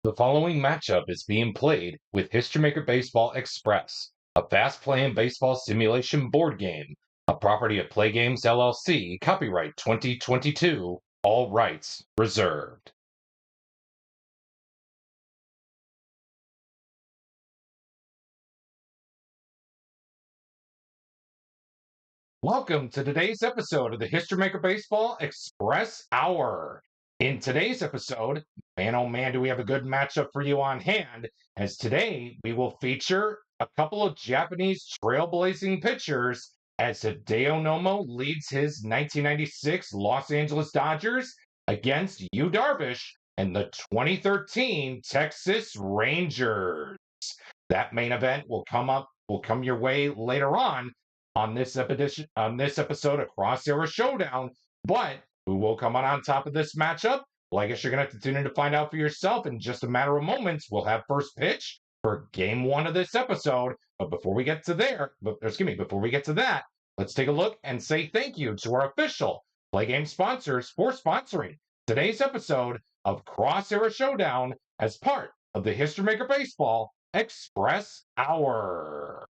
The following matchup is being played with History Maker Baseball Express, a fast-playing baseball simulation board game, a property of Play Games LLC, copyright 2022, all rights reserved. Welcome to today's episode of the History Maker Baseball Express Hour. In today's episode, man oh man, do we have a good matchup for you on hand, as today we will feature a couple of Japanese trailblazing pitchers as Hideo Nomo leads his 1996 Los Angeles Dodgers against Yu Darvish and the 2013 Texas Rangers. That main event will come your way later on this episode of Cross Era Showdown. But who will come on top of this matchup? Well, I guess you're gonna have to tune in to find out for yourself in just a matter of moments. We'll have first pitch for game one of this episode. But before we get to that, let's take a look and say thank you to our official Play Game sponsors for sponsoring today's episode of Cross Era Showdown as part of the History Maker Baseball Express Hour.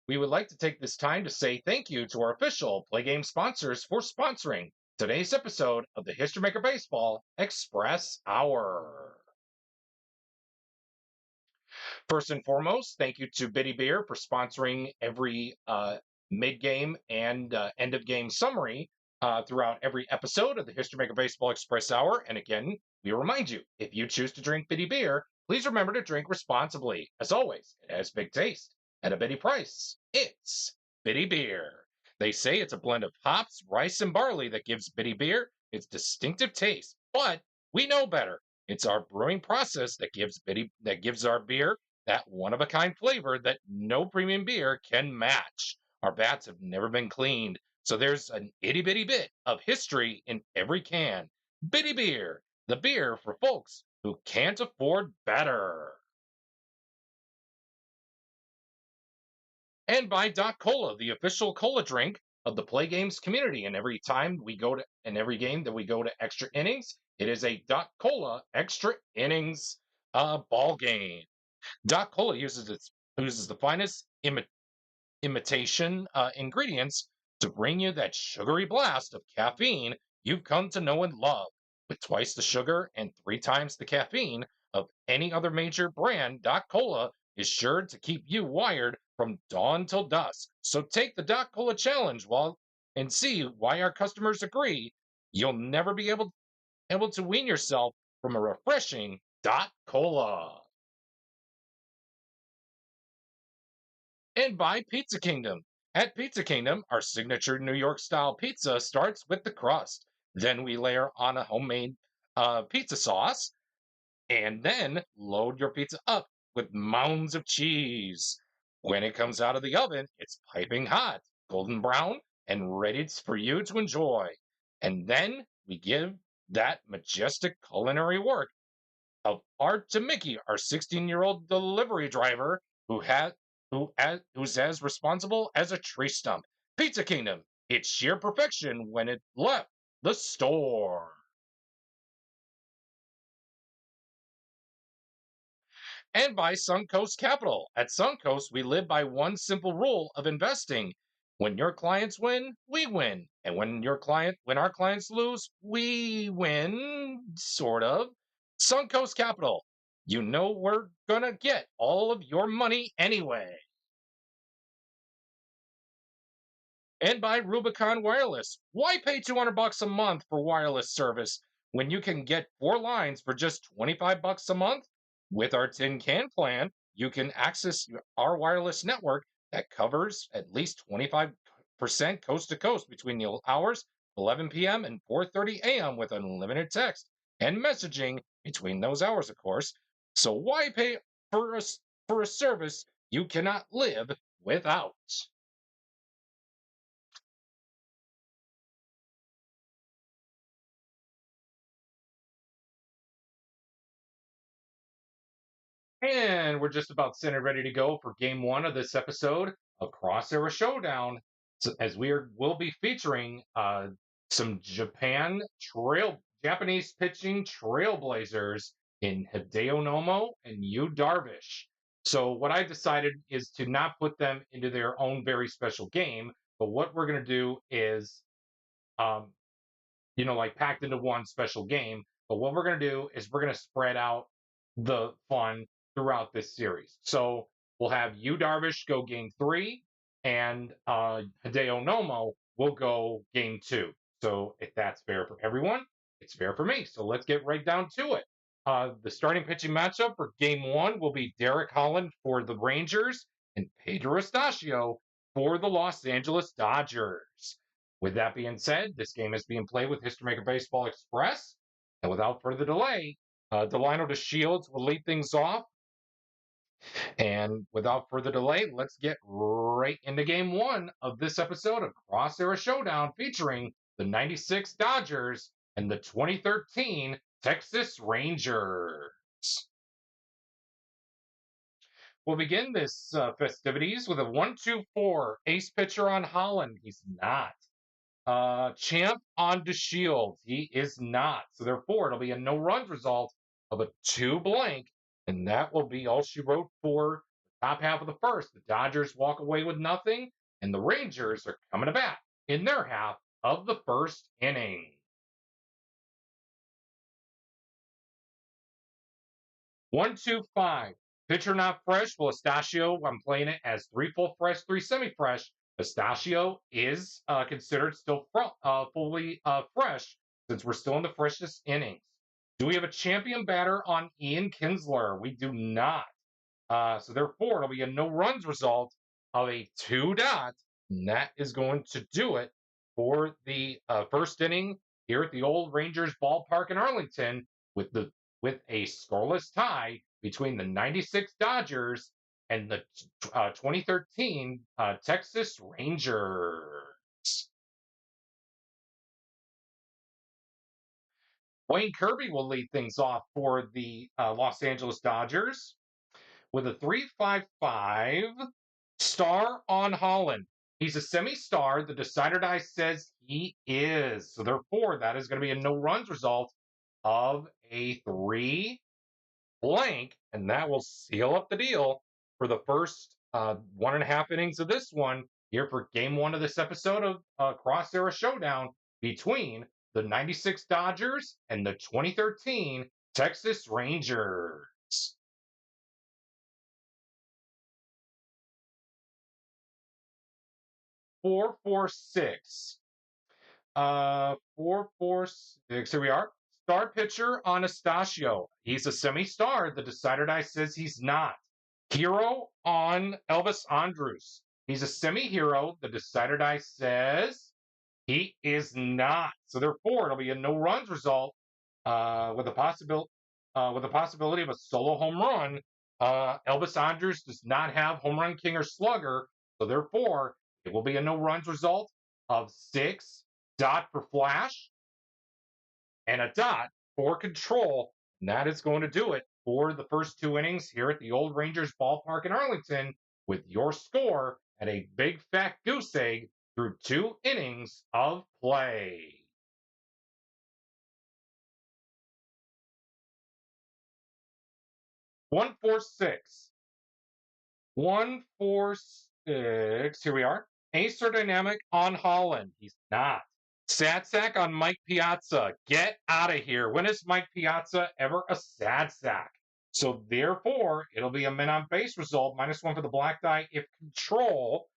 We would like to take this time to say thank you to our official Play Game sponsors for sponsoring today's episode of the History Maker Baseball Express Hour. First and foremost, thank you to Biddy Beer for sponsoring every mid-game and end-of-game summary throughout every episode of the History Maker Baseball Express Hour. And again, we remind you, if you choose to drink Biddy Beer, please remember to drink responsibly. As always, it has big taste at a Biddy price. It's Biddy Beer. They say it's a blend of hops, rice, and barley that gives Biddy Beer its distinctive taste, but we know better. It's our brewing process that gives our beer that one-of-a-kind flavor that no premium beer can match. Our bats have never been cleaned, so there's an itty-bitty bit of history in every can. Biddy Beer, the beer for folks who can't afford better. And by Doc Cola, the official cola drink of the Play Games community. And every game that we go to extra innings, it is a Doc Cola extra innings ball game. Doc Cola uses the finest imitation ingredients to bring you that sugary blast of caffeine you've come to know and love. With twice the sugar and 3 times the caffeine of any other major brand, Doc Cola is sure to keep you wired from dawn till dusk. So take the Doc Cola challenge and see why our customers agree. You'll never be able to wean yourself from a refreshing Doc Cola. And by Pizza Kingdom. At Pizza Kingdom, our signature New York style pizza starts with the crust. Then we layer on a homemade pizza sauce, and then load your pizza up with mounds of cheese. When it comes out of the oven, it's piping hot, golden brown, and ready for you to enjoy. And then we give that majestic culinary work of art to Mickey, our 16-year-old delivery driver who's as responsible as a tree stump. Pizza Kingdom, it's sheer perfection when it left the store. And by Suncoast Capital. At Suncoast, we live by one simple rule of investing. When your clients win, we win. And when our clients lose, we win, sort of. Suncoast Capital. You know we're gonna get all of your money anyway. And by Rubicon Wireless. Why pay $200 a month for wireless service when you can get 4 lines for just $25 a month? With our tin can plan, you can access our wireless network that covers at least 25% coast to coast between the hours 11 p.m. and 4:30 a.m. with unlimited text and messaging between those hours, of course. So why pay for a service you cannot live without? And we're just about set and ready to go for game one of this episode of Cross Era Showdown. So as we'll be featuring some Japanese pitching trailblazers in Hideo Nomo and Yu Darvish. So what I decided is to not put them into their own very special game, but what we're going to do is um, like packed into one special game. But what we're going to do is we're going to spread out the fun throughout this series. So we'll have Yu Darvish go game 3, and Hideo Nomo will go game 2. So if that's fair for everyone, it's fair for me. So let's get right down to it. The starting pitching matchup for game 1 will be Derek Holland for the Rangers and Pedro Estacio for the Los Angeles Dodgers. With that being said, this game is being played with History Maker Baseball Express. And without further delay, Delino to Shields will lead things off. And without further delay, let's get right into game 1 of this episode of Cross Era Showdown featuring the 96 Dodgers and the 2013 Texas Rangers. We'll begin this festivities with a 1-2-4 ace pitcher on Holland. He's not. Champ on DeShields. He is not. So therefore, it'll be a no runs result of a 2 blank, and that will be all she wrote for the top half of the first. The Dodgers walk away with nothing, and the Rangers are coming to bat in their half of the first inning. 1-2-5. Pitcher not fresh. Well, Estacio, I'm playing it as 3 full fresh, 3 semi-fresh. Estacio is considered still fully fresh since we're still in the freshest innings. Do we have a champion batter on Ian Kinsler? We do not. So therefore, it'll be a no runs result of a 2 dot, and that is going to do it for the first inning here at the old Rangers ballpark in Arlington with a scoreless tie between the 96 Dodgers and the 2013 Texas Rangers. Wayne Kirby will lead things off for the Los Angeles Dodgers with a 3.55 star on Holland. He's a semi-star. The decider die says he is. So therefore, that is going to be a no runs result of a 3 blank, and that will seal up the deal for the first 1.5 innings of this one here for game 1 of this episode of Cross Era Showdown between the 96 Dodgers and the 2013 Texas Rangers. 4-4-6. 4-4-6. Here we are. Star pitcher Anastasio. He's a semi-star. The decider die says he's not. Hero on Elvis Andrus. He's a semi-hero. The decider die says he is not. So therefore, it'll be a no runs result with a possibility of a solo home run. Elvis Andrus does not have home run king or slugger. So therefore, it will be a no runs result of 6 dot for flash and a dot for control. And that is going to do it for the first 2 innings here at the old Rangers ballpark in Arlington with your score at a big fat goose egg through 2 innings of play. One, 4-6. 1-4-6. Here we are. Acer dynamic on Holland. He's not. Sad sack on Mike Piazza. Get out of here. When is Mike Piazza ever a sad sack? So therefore, it'll be a men on base result, -1 for the black die if control.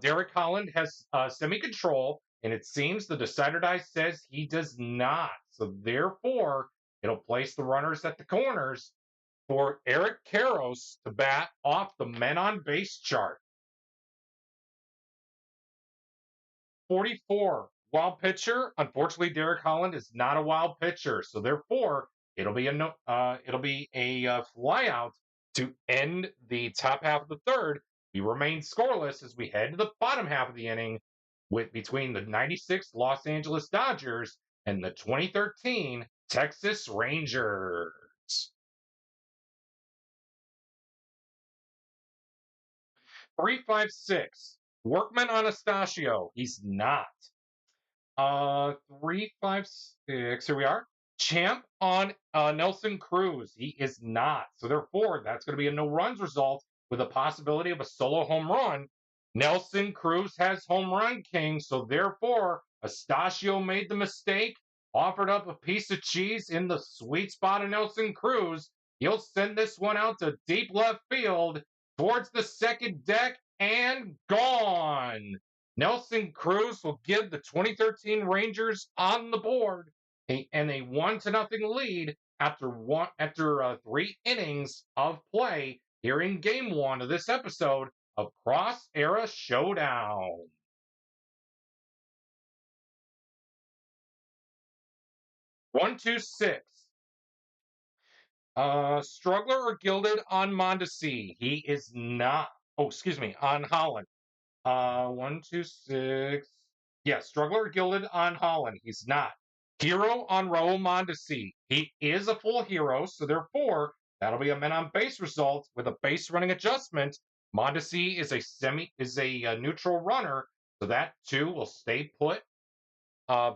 Derek Holland has semi-control, and it seems the decider die says he does not. So therefore, it'll place the runners at the corners for Eric Karros to bat off the men on base chart. 44. Wild pitcher. Unfortunately, Derek Holland is not a wild pitcher, so therefore it'll be a flyout to end the top half of the third. We remain scoreless as we head to the bottom half of the inning with between the 96 Los Angeles Dodgers and the 2013 Texas Rangers. 3-5-6. Workman Anastasio. He's not. Three, five, six. Here we are. Champ on Nelson Cruz. He is not. So therefore, that's going to be a no runs result with a possibility of a solo home run. Nelson Cruz has home run king. So therefore, Astacio made the mistake, offered up a piece of cheese in the sweet spot of Nelson Cruz. He'll send this one out to deep left field towards the second deck and gone. Nelson Cruz will give the 2013 Rangers on the board and a 1-0 lead after 3 innings of play here in Game 1 of this episode of Cross Era Showdown. One, two, six. Struggler or Gilded on Mondesi? He is not. Oh, excuse me, on Holland. 1, 2, 6. Yes, Struggler or Gilded on Holland. He's not. Hero on Raul Mondesi. He is a full hero, so therefore that'll be a men on base result with a base running adjustment. Mondesi is a neutral runner, so that too will stay put,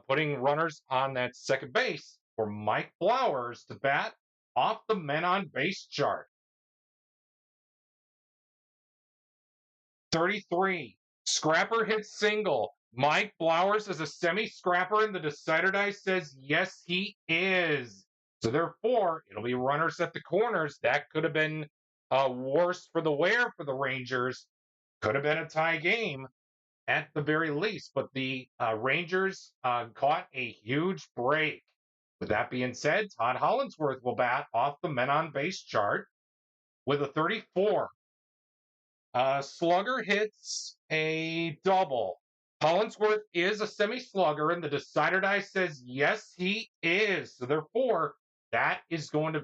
putting runners on that second base for Mike Flowers to bat off the men on base chart. 33. Scrapper hits single. Mike Flowers is a semi-scrapper, and the decider die says yes, he is. So therefore, it'll be runners at the corners. That could have been worse for the wear for the Rangers. Could have been a tie game at the very least, but the Rangers caught a huge break. With that being said, Todd Hollandsworth will bat off the men on base chart with a 34. Slugger hits a double. Hollandsworth is a semi-slugger, and the decider die says yes, he is. So therefore, that is going to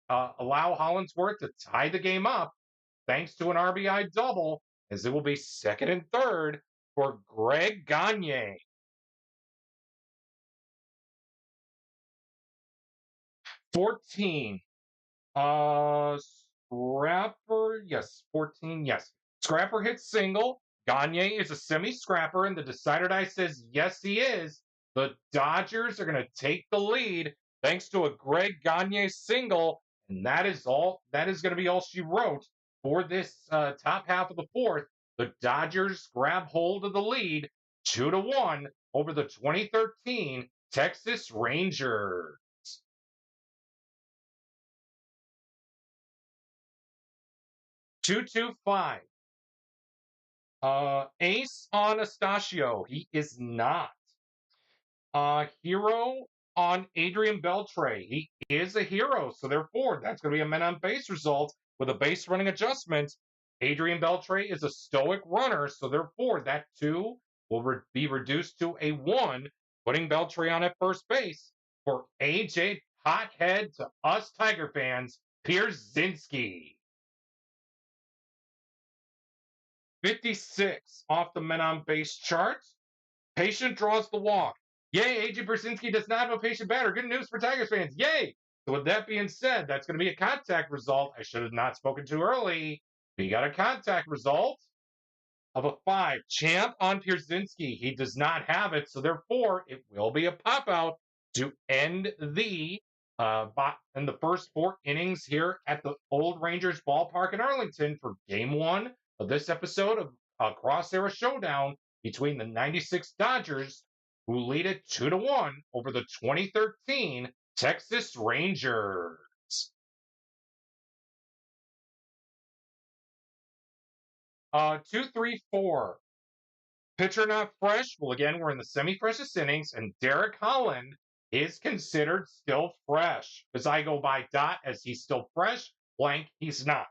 allow Hollandsworth to tie the game up, thanks to an RBI double, as it will be second and third for Greg Gagne. 14. Scrapper, yes, 14, yes. Scrapper hits single. Gagne is a semi-scrapper, and the decider die says yes, he is. The Dodgers are going to take the lead thanks to a Greg Gagne single, and that is all. That is going to be all she wrote for this top half of the fourth. The Dodgers grab hold of the lead, 2-1 over the 2013 Texas Rangers. 2-5. Ace on Astacio. He is not. Hero on Adrian Beltre. He is a hero, so therefore that's going to be a men on base result with a base running adjustment. Adrian Beltre is a stoic runner, so therefore that too will be reduced to a 1, putting Beltre on at first base for AJ Hothead to us Tiger fans, Pierzynski. 56 off the men on base chart. Patient draws the walk. Yay, AJ Pierzynski does not have a patient batter. Good news for Tigers fans. Yay! So with that being said, that's going to be a contact result. I should have not spoken too early. We got a contact result of a 5. Champ on Pierzynski. He does not have it, so therefore it will be a pop-out to end the in the first 4 innings here at the Old Rangers ballpark in Arlington for Game 1 of this episode of Cross Era Showdown between the 96 Dodgers, who lead it 2-1 over the 2013 Texas Rangers. 2, 3, 4. Pitcher not fresh. Well, again, we're in the semi-freshest innings, and Derek Holland is considered still fresh. As I go by dot as he's still fresh, blank, he's not.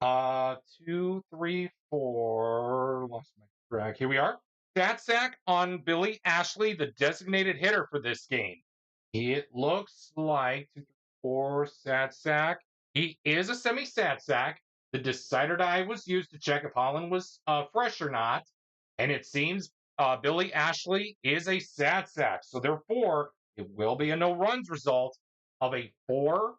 2, 3, 4. Lost my track. Here we are. Stat sack on Billy Ashley, the designated hitter for this game. It looks like 2, 3, 4 stat sack. He is a semi-stat sack. The decider die was used to check if Holland was fresh or not, and it seems Billy Ashley is a stat sack. So therefore, it will be a no runs result of a 4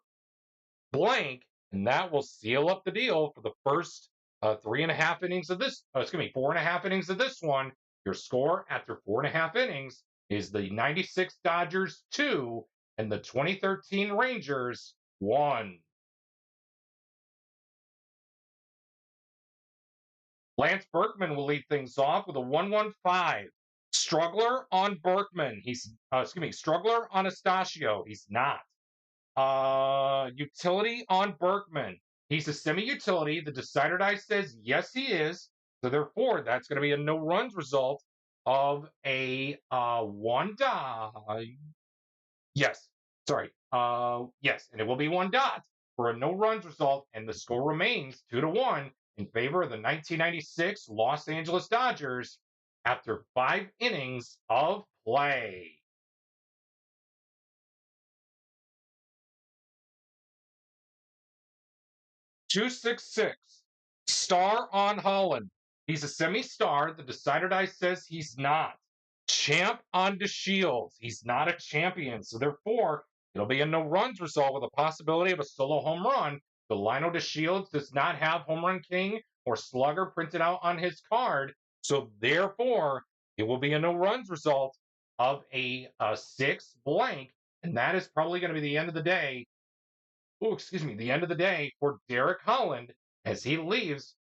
blank, and that will seal up the deal for the first 3.5 innings of this. 4.5 innings of this one. Your score after 4.5 innings is the 96 Dodgers 2 and the 2013 Rangers 1. Lance Berkman will lead things off with a 1-1-5. Struggler on Berkman. Struggler on Astacio. He's not. Utility on Berkman. He's a semi-utility. The decider die says yes, he is. So therefore, that's going to be a no runs result of a one die. Yes, sorry. Yes, and it will be one dot for a no runs result, and the score remains 2-1 in favor of the 1996 Los Angeles Dodgers after 5 innings of play. 266. Star on Holland. He's a semi-star. The decider die says he's not. Champ on DeShields. He's not a champion. So therefore, it'll be a no runs result with a possibility of a solo home run. The Lionel DeShields does not have home run king or slugger printed out on his card. So therefore, it will be a no runs result of a 6 blank. And that is probably going to be the end of the day. The end of the day for Derek Holland as he leaves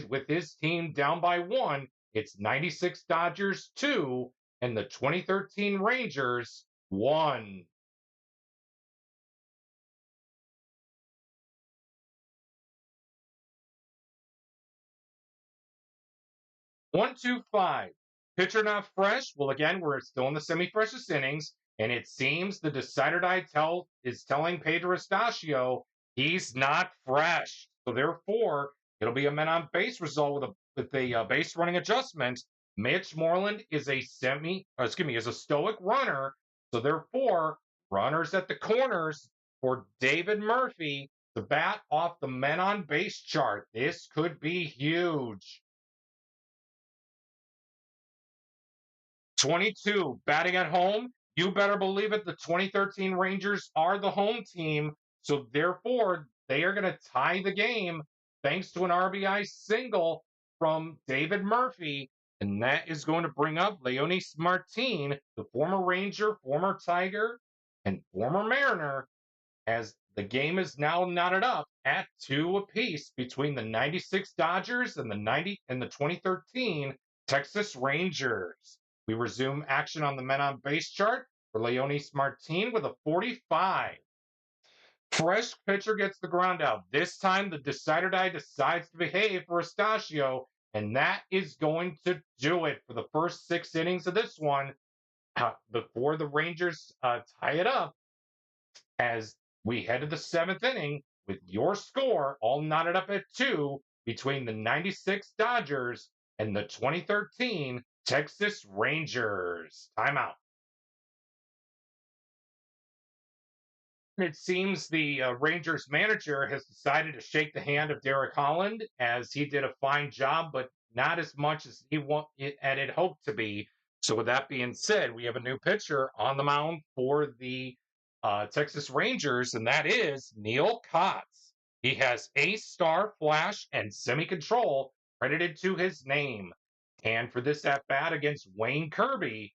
with his team down by 1. It's 96 Dodgers 2 and the 2013 Rangers 1. One, two, five. Pitcher not fresh. Well, again, we're still in the semi-freshest innings, and it seems the decider die is telling Pedro Astacio he's not fresh. So therefore, it'll be a men on base result with a base running adjustment. Mitch Moreland is a stoic runner. So therefore, runners at the corners for David Murphy to bat off the men on base chart. This could be huge. 22, batting at home. You better believe it. The 2013 Rangers are the home team. So therefore, they are going to tie the game thanks to an RBI single from David Murphy. And that is going to bring up Leonys Martin, the former Ranger, former Tiger, and former Mariner, as the game is now knotted up at 2 apiece between the 96 Dodgers and the 2013 Texas Rangers. We resume action on the men on base chart for Leonys Martin with a 45. Fresh pitcher gets the ground out. This time, the decider die decides to behave for Astacio, and that is going to do it for the first 6 innings of this one before the Rangers tie it up as we head to the 7th inning with your score all knotted up at 2 between the 96 Dodgers and the 2013 Texas Rangers. Timeout. It seems the Rangers manager has decided to shake the hand of Derek Holland as he did a fine job, but not as much as had hoped to be. So with that being said, we have a new pitcher on the mound for the Texas Rangers, and that is Neil Kotz. He has ace, star, flash, and semi-control credited to his name. And for this at-bat against Wayne Kirby,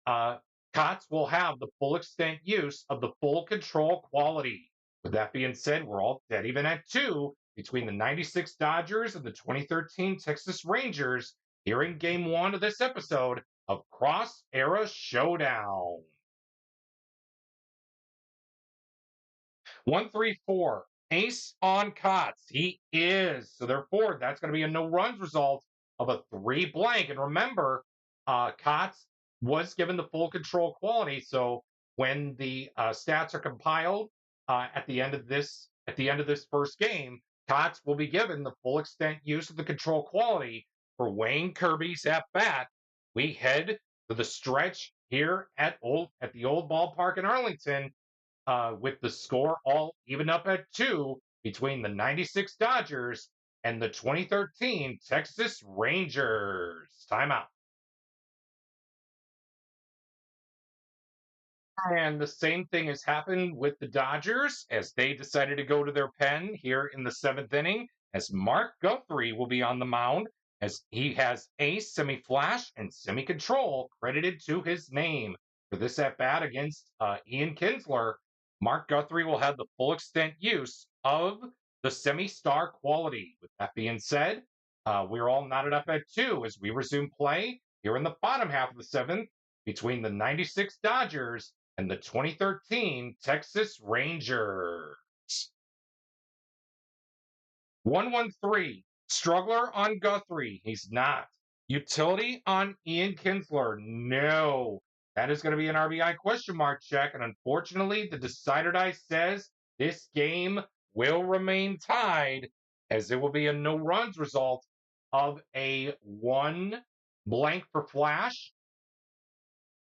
Kotz will have the full extent use of the full control quality. With that being said, we're all dead even at 2 between the 96 Dodgers and the 2013 Texas Rangers here in Game 1 of this episode of Cross Era Showdown. 1-3-4. Ace on Kotz. He is. So therefore, that's going to be a no runs result of a 3 blank. And remember, Kotz was given the full control quality. So when the stats are compiled at the end of this first game, Kotz will be given the full extent use of the control quality for Wayne Kirby's at bat. We head to the stretch here at the old ballpark in Arlington with the score all even up at 2 between the 96 Dodgers and the 2013 Texas Rangers. Timeout. And the same thing has happened with the Dodgers as they decided to go to their pen here in the 7th inning, as Mark Guthrie will be on the mound as he has ace, semi-flash, and semi-control credited to his name. For this at-bat against Ian Kinsler, Mark Guthrie will have the full extent use of the semi-star quality. With that being said, we're all knotted up at 2 as we resume play here in the bottom half of the 7th between the 96 Dodgers and the 2013 Texas Rangers. 113. Struggler on Guthrie. He's not. Utility on Ian Kinsler. No. That is going to be an RBI question mark check. And unfortunately, the decider die says this game will remain tied as there will be a no runs result of a 1 blank for Flash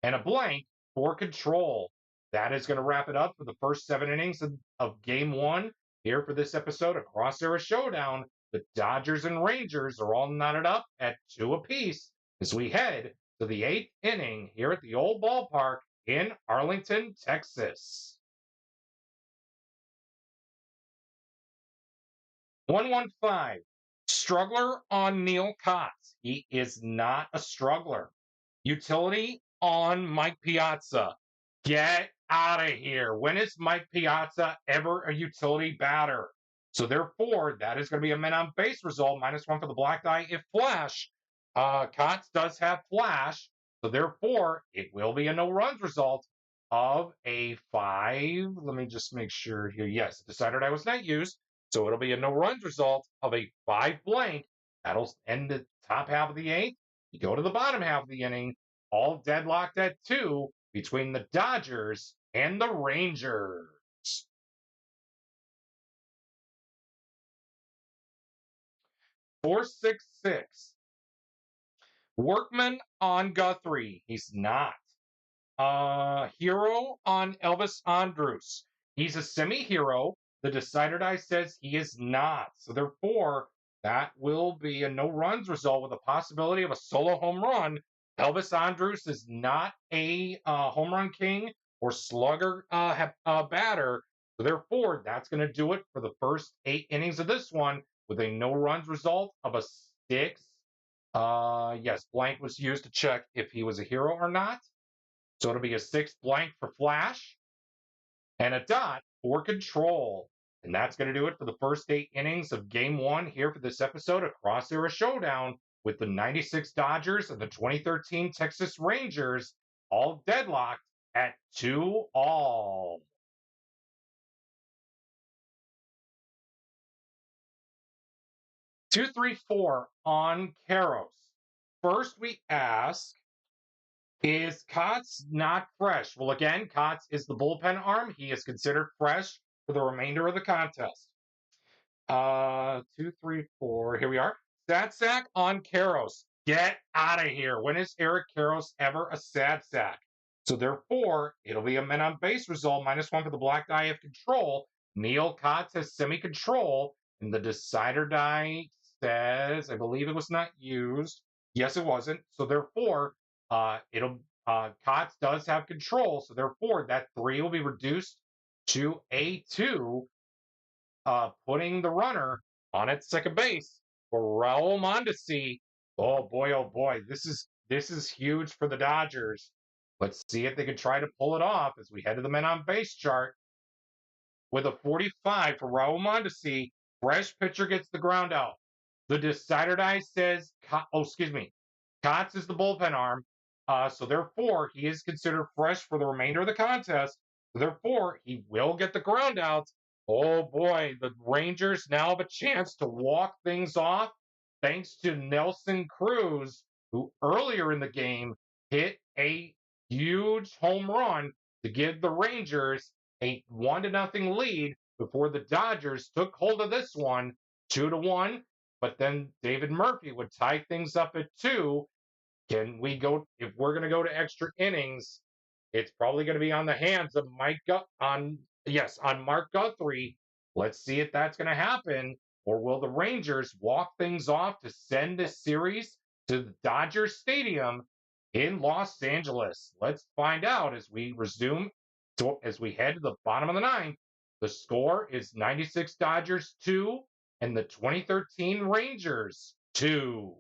and a blank for Control. That is going to wrap it up for the first 7 innings of Game 1 here for this episode of Cross Era Showdown. The Dodgers and Rangers are all knotted up at 2 apiece as we head to the 8th inning here at the old ballpark in Arlington, Texas. 115. Struggler on Neil Kotz. He is not a struggler. Utility on Mike Piazza. Get out of here. When is Mike Piazza ever a utility batter? So therefore, that is going to be a men on base result, -1 for the black die if Flash. Kotz does have Flash, so therefore, it will be a no runs result of a 5. Let me just make sure here. Yes, the decider die was not used, so it'll be a no runs result of a 5 blank. That'll end the top half of the 8th. You go to the bottom half of the inning, all deadlocked at 2 between the Dodgers and the Rangers. 466. Workman on Guthrie. He's not. Hero on Elvis Andrus. He's a semi-hero. The decider die says he is not. So therefore, that will be a no runs result with a possibility of a solo home run. Elvis Andrus is not a home run king or slugger batter. So therefore, that's going to do it for the first 8 innings of this one with a no runs result of a 6. Yes, blank was used to check if he was a hero or not. So it'll be a 6 blank for Flash and a dot for Control. And that's going to do it for the first 8 innings of Game 1 here for this episode of Cross Era Showdown with the 96 Dodgers and the 2013 Texas Rangers all deadlocked at 2-all. 234 on Karos. First, we ask, is Kotz not fresh? Well, again, Kotz is the bullpen arm. He is considered fresh for the remainder of the contest. 234. Here we are. Sad sack on Karos. Get out of here. When is Eric Karos ever a sad sack? So therefore, it'll be a men on base result, -1 for the black die of Control. Neil Kotz has semi-control, and the decider die says, I believe it was not used. Yes, it wasn't. So therefore, Kotz does have Control. So therefore, that 3 will be reduced to a 2, putting the runner on at second base for Raul Mondesi. Oh boy, this is huge for the Dodgers. Let's see if they can try to pull it off as we head to the men on base chart. With a 45 for Raul Mondesi, fresh pitcher gets the ground out. The decider die says, Kotz is the bullpen arm. So therefore, he is considered fresh for the remainder of the contest. So therefore, he will get the ground out. Oh boy, the Rangers now have a chance to walk things off thanks to Nelson Cruz, who earlier in the game hit a huge home run to give the Rangers a 1-0 lead before the Dodgers took hold of this one 2-1. But then David Murphy would tie things up at 2. Can we go, if we're going to go to extra innings, it's probably going to be on the hands of on Mark Guthrie. Let's see if that's going to happen. Or will the Rangers walk things off to send this series to the Dodger Stadium in Los Angeles? Let's find out as we as we head to the bottom of the 9th. The score is 96 Dodgers 2 and the 2013 Rangers 2.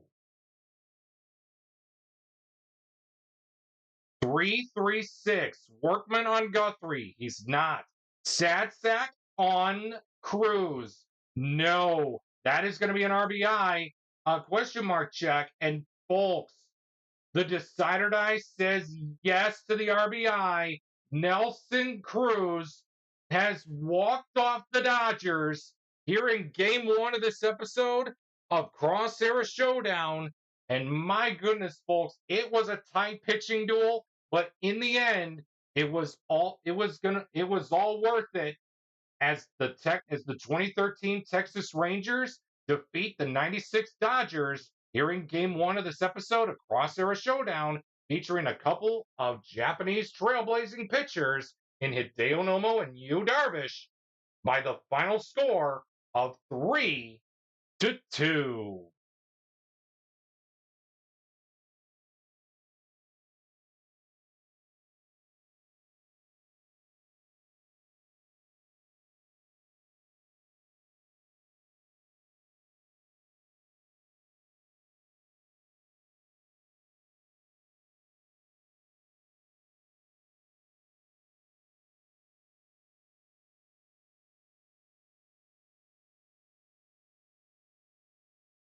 3-3-6. Workman on Guthrie. He's not. Sad sack on Cruz. No. That is going to be an RBI. Question mark check. And folks, the decider die says yes to the RBI. Nelson Cruz has walked off the Dodgers here in game one of this episode of Cross Era Showdown. And my goodness, folks, it was a tight pitching duel, but in the end, it was all worth it as the 2013 Texas Rangers defeat the 96 Dodgers here in game one of this episode of Cross Era Showdown, featuring a couple of Japanese trailblazing pitchers in Hideo Nomo and Yu Darvish by the final score of 3-2.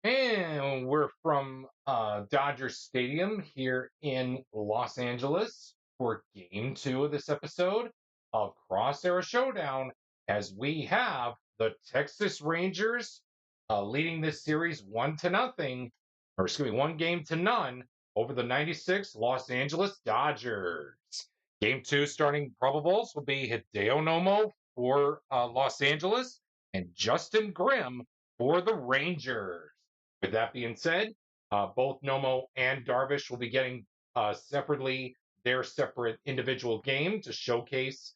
And we're from Dodger Stadium here in Los Angeles for game two of this episode of Cross Era Showdown, as we have the Texas Rangers leading this series 1-0, or excuse me, 1-0 over the 96 Los Angeles Dodgers. Game two starting probables will be Hideo Nomo for Los Angeles and Justin Grimm for the Rangers. With that being said, both Nomo and Darvish will be getting separately their separate individual game to showcase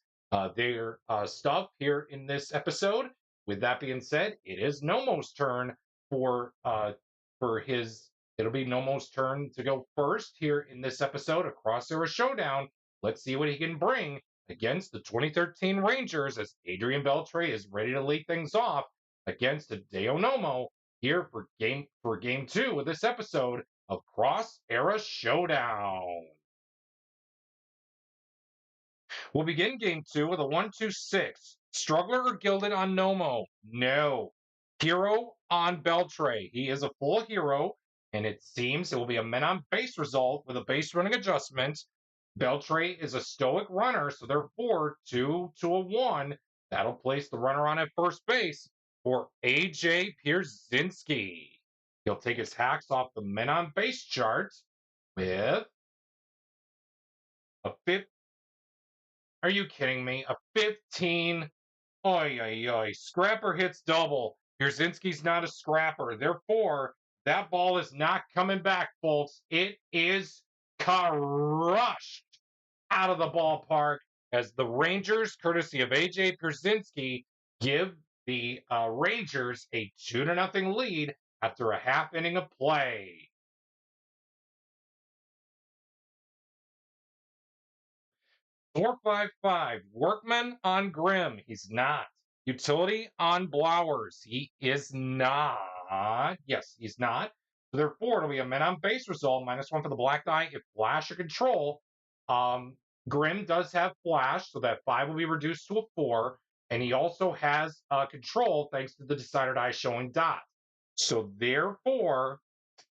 their stuff here in this episode. With that being said, it is Nomo's turn for his. It'll be Nomo's turn to go first here in this episode of Cross Era Showdown. Let's see what he can bring against the 2013 Rangers as Adrian Beltre is ready to lead things off against Hideo Nomo here for game two of this episode of Cross Era Showdown. We'll begin game two with a 1-2-6. Struggler or Gilded on Nomo? No. Hero on Beltre. He is a full hero, and it seems it will be a men on base result with a base running adjustment. Beltre is a stoic runner, so therefore 2-1. That'll place the runner on at first base for A.J. Pierzynski. He'll take his hacks off the men on base chart with a fifth. Are you kidding me? A 15. Oy, oy, oy. Scrapper hits double. Pierzynski's not a scrapper. Therefore, that ball is not coming back, folks. It is crushed out of the ballpark as the Rangers, courtesy of A.J. Pierzynski, give the Rangers a 2-0 lead after a half inning of play. Four, 5-5. Workman on Grimm. He's not. Utility on Blowers. He is not. Yes, he's not. So therefore, it'll be a men on base result. -1 for the black die if flash or control. Grimm does have flash, so that 5 will be reduced to a 4. And he also has control thanks to the decider die showing dot. So therefore,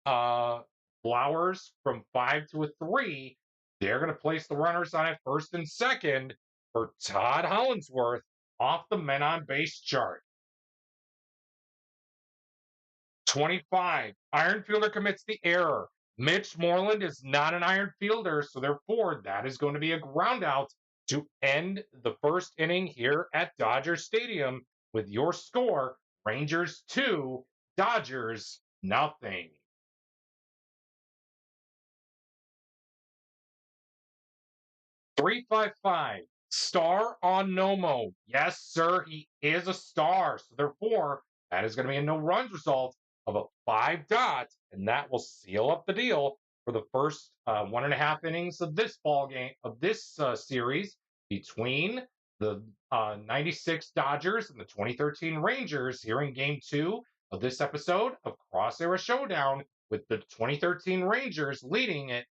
Flowers from 5 to a 3, they're going to place the runners on at first and second for Todd Hollinsworth off the men on base chart. 25, iron fielder commits the error. Mitch Moreland is not an iron fielder, so therefore that is going to be a ground out to end the first inning here at Dodger Stadium with your score, Rangers 2, Dodgers nothing. Three, 5-5. Star on Nomo. Yes, sir, he is a star. So therefore, that is going to be a no runs result of a 5 dot, and that will seal up the deal for the first 1.5 innings of this ball game of this series between the 96 Dodgers and the 2013 Rangers here in Game 2 of this episode of Cross Era Showdown, with the 2013 Rangers leading it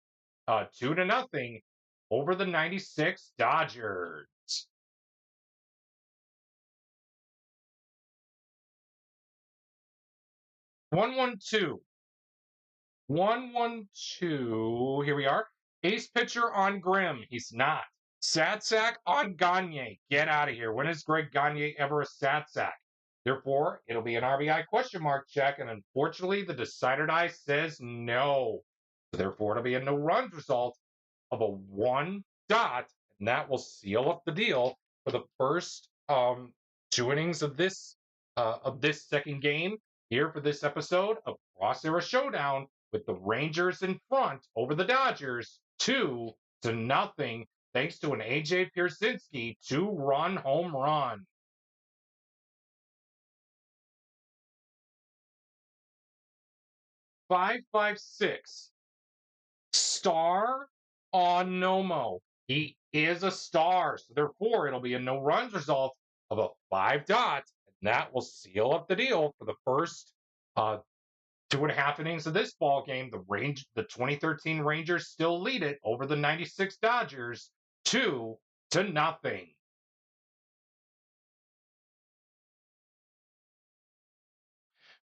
2-0 over the 96 Dodgers. 1-1-2. 1-1-2. Here we are. Ace pitcher on Grimm. He's not. Sad sack on Gagne. Get out of here. When is Greg Gagne ever a sad sack? Therefore, it'll be an RBI question mark check, and unfortunately, the decider die says no. So therefore, it'll be a no runs result of a 1 dot, and that will seal up the deal for the first 2 innings of this second game here for this episode of Cross Era Showdown, with the Rangers in front over the Dodgers 2-0, thanks to an AJ Pierzynski 2-run home run. Five, 6. Star on Nomo. He is a star, so therefore it'll be a no runs result of a 5 dot, and that will seal up the deal for the first 2.5 innings of this ball game. The 2013 Rangers still lead it over the 96 Dodgers 2-0.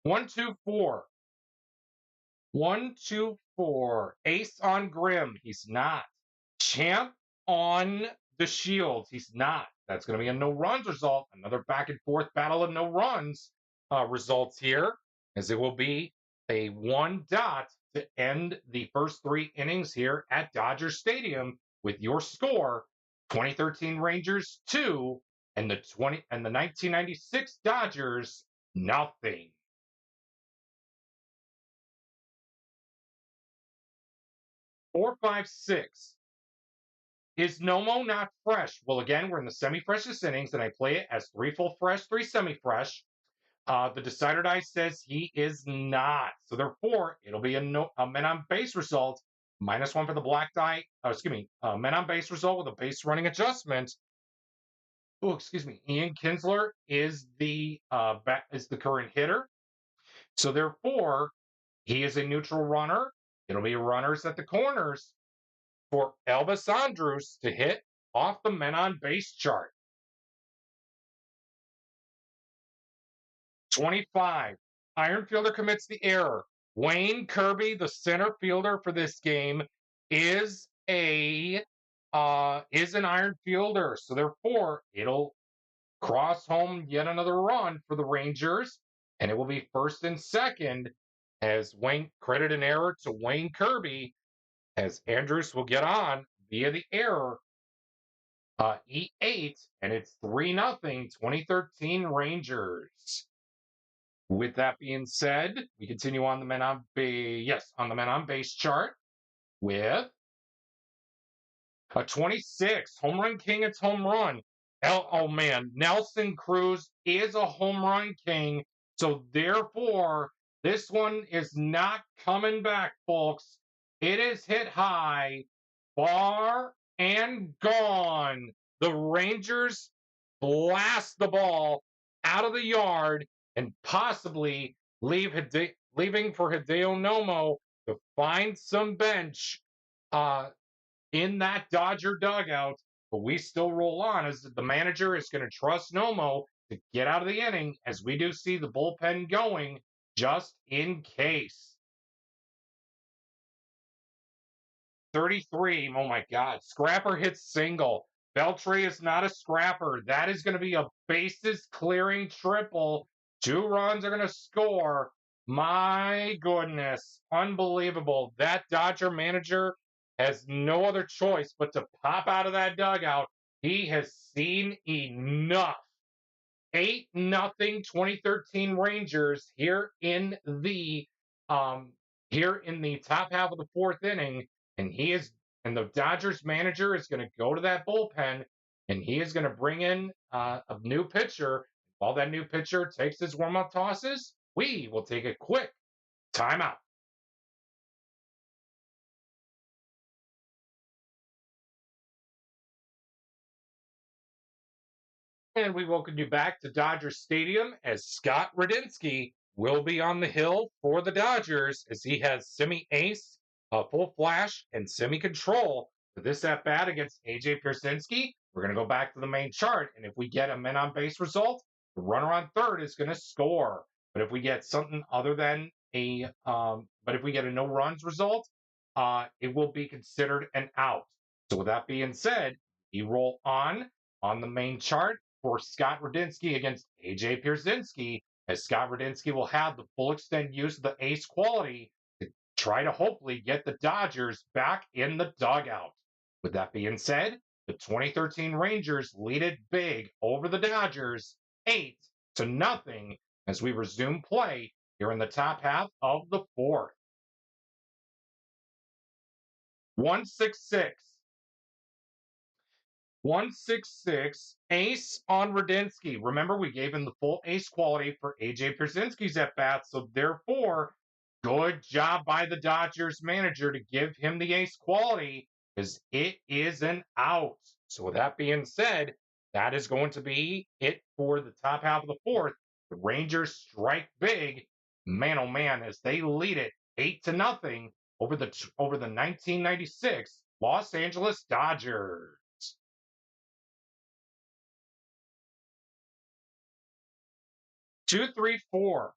1-2-4. 1-2-4. Ace on Grimm. He's not. Champ on the Shield. He's not. That's going to be a no runs result. Another back and forth battle of no runs results here, as it will be a 1 dot to end the first 3 innings here at Dodger Stadium, with your score 2013 Rangers 2 and the 1996 Dodgers nothing. 4, 5, 6. Is Nomo not fresh? Well, again, we're in the semi-freshest innings, and I play it as 3 full fresh, 3 semi-fresh. The decider die says he is not. So therefore, it'll be a men on base result, -1 for the black die. Men on base result with a base running adjustment. Oh, excuse me. Ian Kinsler is the current hitter. So therefore, he is a neutral runner. It'll be runners at the corners for Elvis Andrus to hit off the men on base chart. 25. Iron fielder commits the error. Wayne Kirby, the center fielder for this game, is an iron fielder. So therefore, it'll cross home yet another run for the Rangers, and it will be first and second, as Wayne credit an error to Wayne Kirby, as Andrus will get on via the error. E8, and it's 3-0 2013 Rangers. With that being said, we continue on the men on base chart with a 26 home run king. It's home run. Oh man, Nelson Cruz is a home run king. So therefore, this one is not coming back, folks. It is hit high, far and gone. The Rangers blast the ball out of the yard and possibly leaving for Hideo Nomo to find some bench in that Dodger dugout. But we still roll on, as the manager is going to trust Nomo to get out of the inning, as we do see the bullpen going just in case. 33. Oh my God. Scrapper hits single. Beltre is not a scrapper. That is going to be a bases clearing triple. 2 runs are going to score. My goodness. Unbelievable. That Dodger manager has no other choice but to pop out of that dugout. He has seen enough. 8-0 2013 Rangers here in the top half of the 4th inning. And the Dodgers manager is going to go to that bullpen, and he is going to bring in a new pitcher. While that new pitcher takes his warm-up tosses, we will take a quick timeout. And we welcome you back to Dodger Stadium, as Scott Radinsky will be on the hill for the Dodgers, as he has semi-ace, full flash, and semi-control For this at bat against AJ Pierzynski, we're going to go back to the main chart. And if we get a men on base result, the runner on third is going to score. But if we get something other than but if we get a no runs result, it will be considered an out. So with that being said, we roll on the main chart for Scott Radinsky against AJ Pierzynski, as Scott Radinsky will have the full extend use of the ace quality to try to hopefully get the Dodgers back in the dugout. With that being said, the 2013 Rangers lead it big over the Dodgers 8-0 as we resume play here in the top half of the fourth. 1-6-6. 1-6-6, ace on Radinsky. Remember, we gave him the full ace quality for AJ Pierzynski's at bat, so therefore, good job by the Dodgers manager to give him the ace quality, because it is an out. So with that being said, that is going to be it for the top half of the fourth. The Rangers strike big, man oh man, as they lead it 8-0 over the 1996 Los Angeles Dodgers. 2-3-4.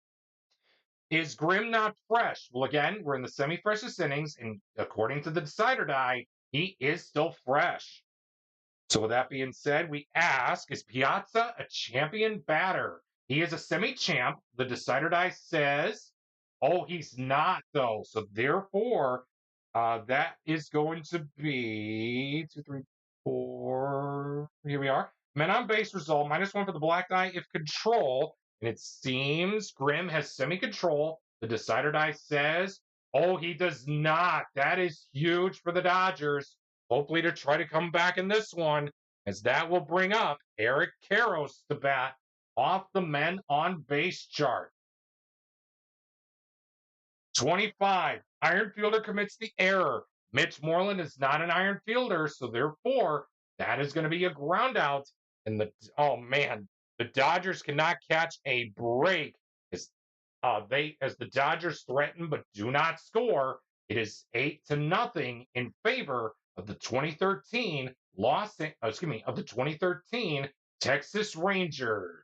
Is Grimm not fresh? Well, again, we're in the semi-freshest innings, and according to the decider die, he is still fresh. So with that being said, we ask, is Piazza a champion batter? He is a semi-champ. The decider die says, oh, he's not, though. So therefore, that is going to be 2, 3, 4. Here we are. Men on base result, -1 for the black die if control. And it seems Grimm has semi-control. The decider die says, oh, he does not. That is huge for the Dodgers. Hopefully to try to come back in this one, as that will bring up Eric Karros to bat off the men on base chart. 25. Iron fielder commits the error. Mitch Moreland is not an iron fielder, so therefore that is going to be a ground out. And oh man, the Dodgers cannot catch a break as the Dodgers threaten but do not score. It is 8-0 in favor of the 2013 of the 2013 Texas Rangers.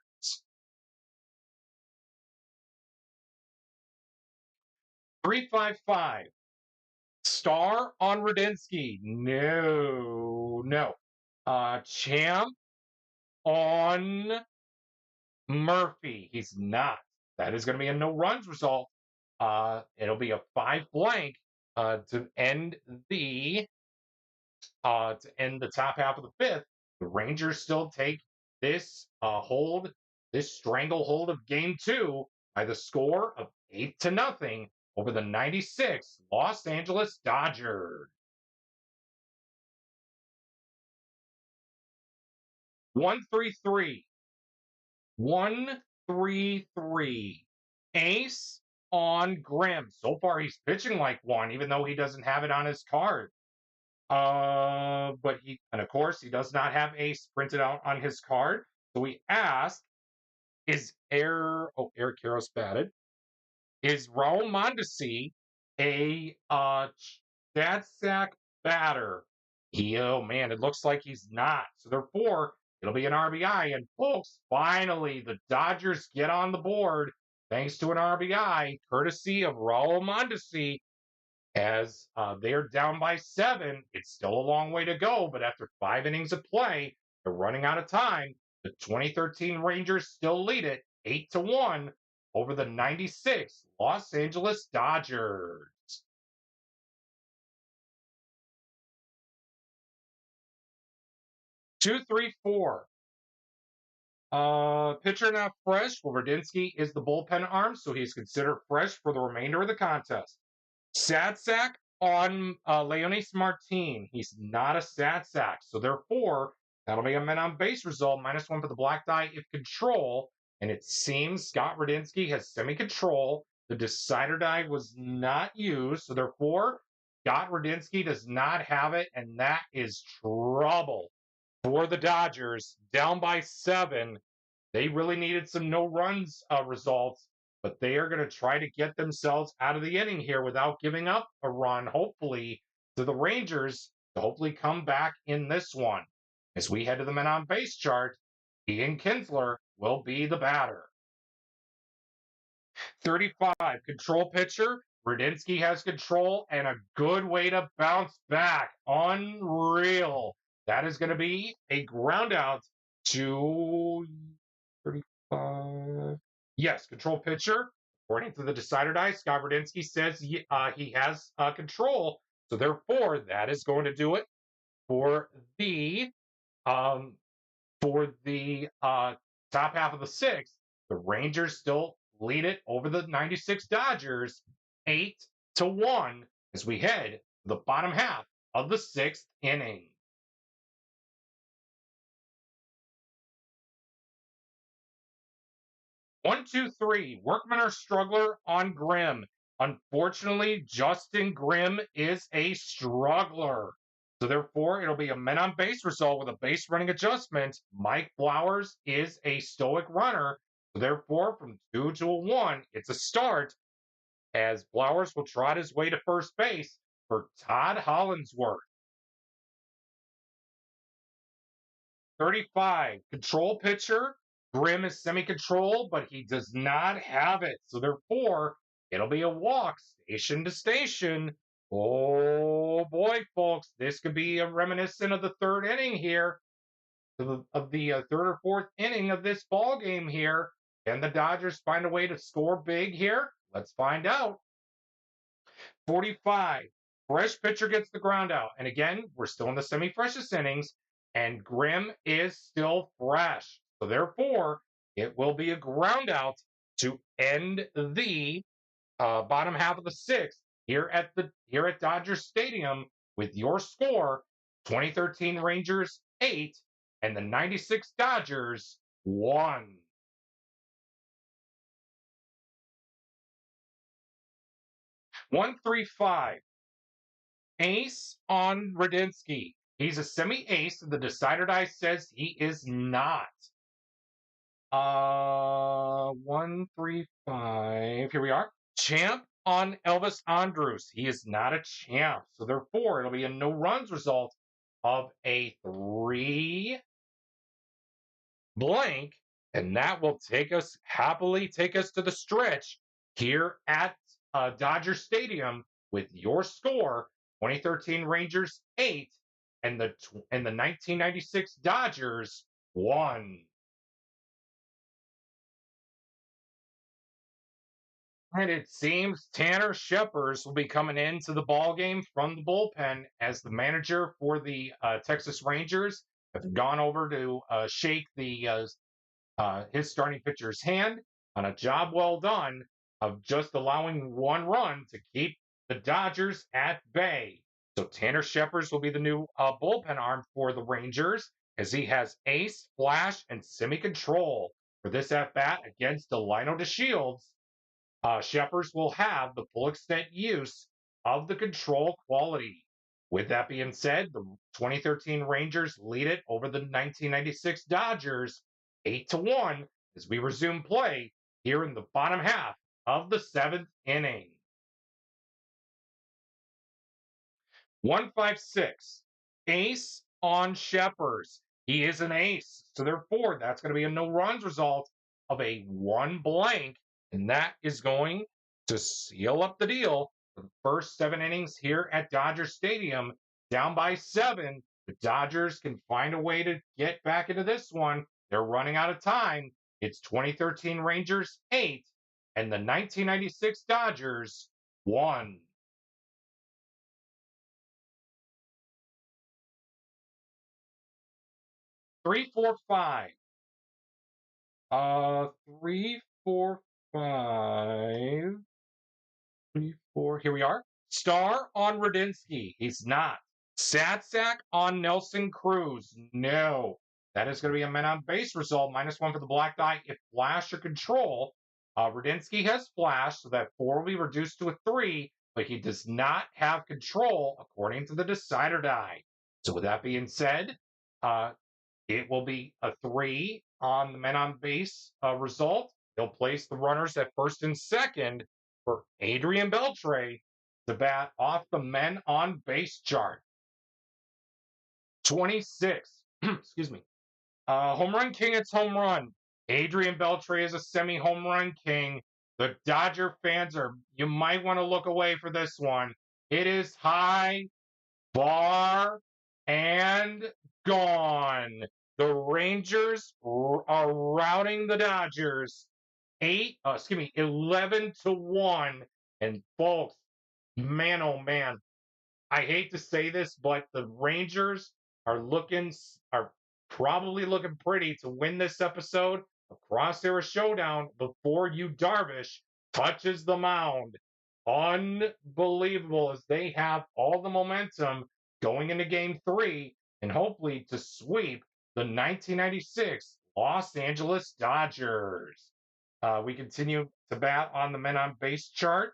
3-5-5. Star on Radinsky. No. Champ on Murphy. He's not. That is going to be a no runs result. It'll be a 5 blank to end the top half of the fifth. The Rangers still take this this stranglehold of game 2 by the score of 8-0 over the 96 Los Angeles Dodgers. 1-3-3. 1-3-3. Ace on Grimm. So far, he's pitching like one, even though he doesn't have it on his card. But of course, he does not have ace printed out on his card. So we ask, is Eric Karros batted? Is Raul Mondesi a stat sack batter? Oh man, it looks like he's not. So therefore, it'll be an RBI. And folks, finally, the Dodgers get on the board thanks to an RBI, courtesy of Raul Mondesi. As they're down by 7, it's still a long way to go. But after 5 innings of play, they're running out of time. The 2013 Rangers still lead it 8-1 over the 96 Los Angeles Dodgers. 2-3-4. Pitcher not fresh. Well, Radinsky is the bullpen arm, so he's considered fresh for the remainder of the contest. Sad sack on Leonis Martin. He's not a sad sack, so therefore that'll be a men on base result. -1 for the black die if control. And it seems Scott Radinsky has semi-control. The decider die was not used, so therefore Scott Radinsky does not have it, and that is trouble for the Dodgers. Down by 7. They really needed some no runs results, but they are going to try to get themselves out of the inning here without giving up a run, hopefully, to the Rangers. to hopefully come back in this one. As we head to the men on base chart, Ian Kinsler will be the batter. 35, control pitcher. Radinsky has control and a good way to bounce back. Unreal. That is going to be a ground out to 35. Yes, control pitcher. According to the decider die, Scott Radinsky says he has control. So therefore, that is going to do it for the um, top half of the sixth. The Rangers still lead it over the 96 Dodgers 8-1 as we head to the bottom half of the sixth inning. One, two, three. Workman or struggler on Grimm. Unfortunately, Justin Grimm is a struggler. So therefore, it'll be a men on base result with a base running adjustment. Mike Flowers is a stoic runner. So therefore, from 2 to a 1, it's a start as Flowers will trot his way to first base for Todd Hollinsworth. 35, control pitcher. Grimm is semi-control, but he does not have it. So therefore, it'll be a walk station to station. Oh boy, folks, this could be a reminiscent of the third inning here, of the third or fourth inning of this ball game here. Can the Dodgers find a way to score big here? Let's find out. 45, fresh pitcher gets the ground out. And again, we're still in the semi-freshest innings, and Grimm is still fresh. So therefore, it will be a ground out to end the bottom half of the sixth here at Dodger Stadium with your score: 2013 Rangers 8 and the 96 Dodgers 1. One, three, five. Ace on Radinsky. He's a semi-ace, and the decider die says he is not. 1, 3, 5. Here we are. Champ on Elvis Andrus. He is not a champ. So therefore, it'll be a no runs result of a 3 blank. And that will happily take us to the stretch here at Dodger Stadium with your score: 2013 Rangers 8 and the 1996 Dodgers 1. And it seems Tanner Scheppers will be coming into the ball game from the bullpen as the manager for the Texas Rangers have gone over to shake his starting pitcher's hand on a job well done of just allowing 1 run to keep the Dodgers at bay. So Tanner Scheppers will be the new bullpen arm for the Rangers as he has ace, flash, and semi-control for this at-bat against Delino DeShields. Scheppers will have the full extent use of the control quality. With that being said, the 2013 Rangers lead it over the 1996 Dodgers 8-1 as we resume play here in the bottom half of the 7th inning. 156, ace on Scheppers. He is an ace, so therefore that's going to be a no runs result of a 1 blank, and that is going to seal up the deal for the first 7 innings here at Dodger Stadium. Down by 7, the Dodgers can find a way to get back into this one. They're running out of time. It's 2013 Rangers 8 and the 1996 Dodgers 1. Three, four, five. 3, 4, 5. 3, 4. Here we are. Star on Radinsky. He's not. Satsack on Nelson Cruz. No. That is going to be a men on base result. -1 for the black die if flash or control. Radinsky has flash, so that 4 will be reduced to a 3, but he does not have control according to the decider die. So with that being said, it will be a 3 on the men on base result. He'll place the runners at first and second for Adrian Beltre to bat off the men on base chart. 26. Excuse me. Home run king, it's home run. Adrian Beltre is a semi-home run king. The Dodger fans you might want to look away for this one. It is high, far, and gone. The Rangers are routing the Dodgers 11-1. And folks, man, oh man, I hate to say this, but the Rangers are probably looking pretty to win this episode of Cross Era Showdown before Yu Darvish touches the mound. Unbelievable as they have all the momentum going into game 3 and hopefully to sweep the 1996 Los Angeles Dodgers. We continue to bat on the men on base chart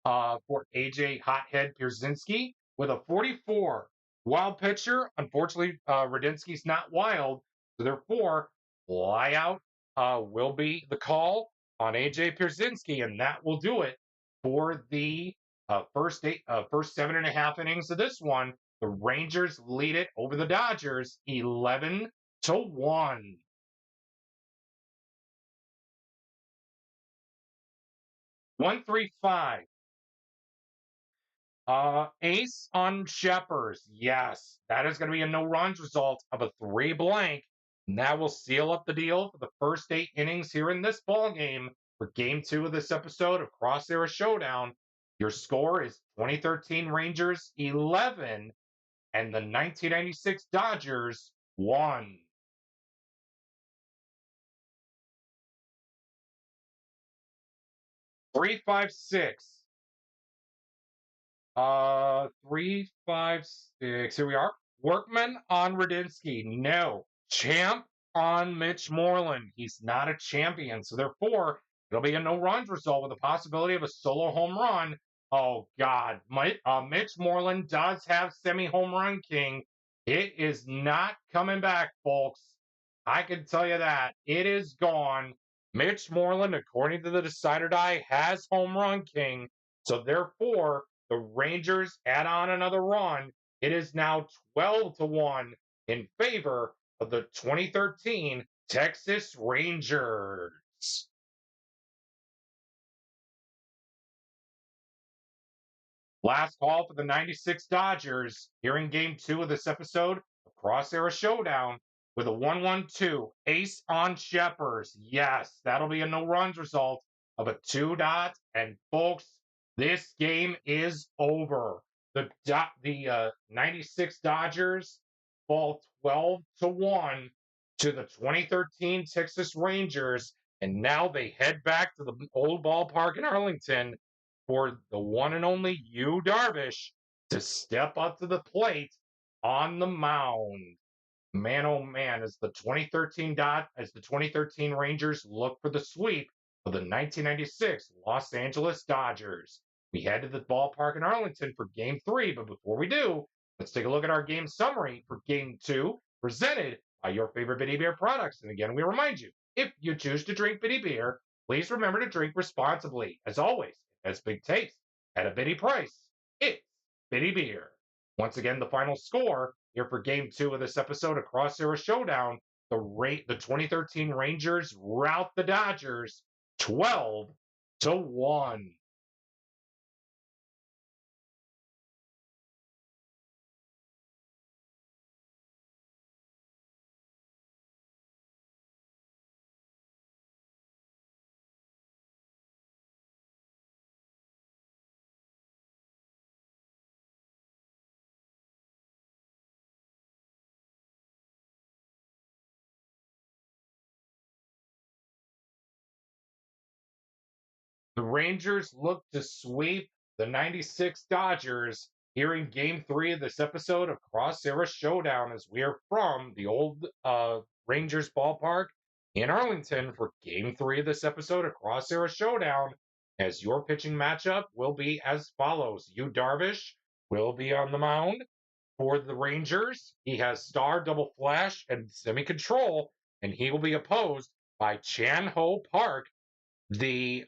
for AJ Hothead Pierzynski with a 44. Wild pitcher. Unfortunately, Radinsky's not wild, so therefore, flyout will be the call on AJ Pierzynski, and that will do it for the first 7.5 innings of this one. The Rangers lead it over the Dodgers 11-1. 135. Ace on Sheppers. Yes, that is going to be a no runs result of a 3 blank. And that will seal up the deal for the first 8 innings here in this ball game for game 2 of this episode of Cross Era Showdown. Your score is 2013 Rangers 11 and the 1996 Dodgers 1. Three, 5, 6. 3, 5, 6. Here we are. Workman on Radinsky. No. Champ on Mitch Moreland. He's not a champion. So therefore, it'll be a no runs result with the possibility of a solo home run. Oh, God. Mitch Moreland does have semi-home run king. It is not coming back, folks. I can tell you that. It is gone. Mitch Moreland, according to the Decider Die, has home run king. So therefore, the Rangers add on another run. It is now 12-1 in favor of the 2013 Texas Rangers. Last call for the 96 Dodgers here in game 2 of this episode of Cross Era Showdown with a 1-1-2. Ace on Sheppers. Yes, that'll be a no runs result of a 2 dot. And folks, this game is over. The 96 Dodgers fall 12-1 to the 2013 Texas Rangers, and now they head back to the old ballpark in Arlington for the one and only Yu Darvish to step up to the plate on the mound. Man, oh man, as the 2013 Rangers look for the sweep of the 1996 Los Angeles Dodgers. We head to the ballpark in Arlington for game 3, but before we do, let's take a look at our game summary for game 2, presented by your favorite Bitty Beer products. And again, we remind you, if you choose to drink Bitty Beer, please remember to drink responsibly. As always, it has big taste at a bitty price. It's Bitty Beer. Once again, the final score here for game 2 of this episode of Cross Era Showdown. The 2013 Rangers rout the Dodgers 12-1. The Rangers look to sweep the 96 Dodgers here in game 3 of this episode of Cross Era Showdown, as we are from the old Rangers ballpark in Arlington for game 3 of this episode of Cross Era Showdown, as your pitching matchup will be as follows. Yu Darvish will be on the mound for the Rangers. He has star, double flash, and semi-control, and he will be opposed by Chan Ho Park, the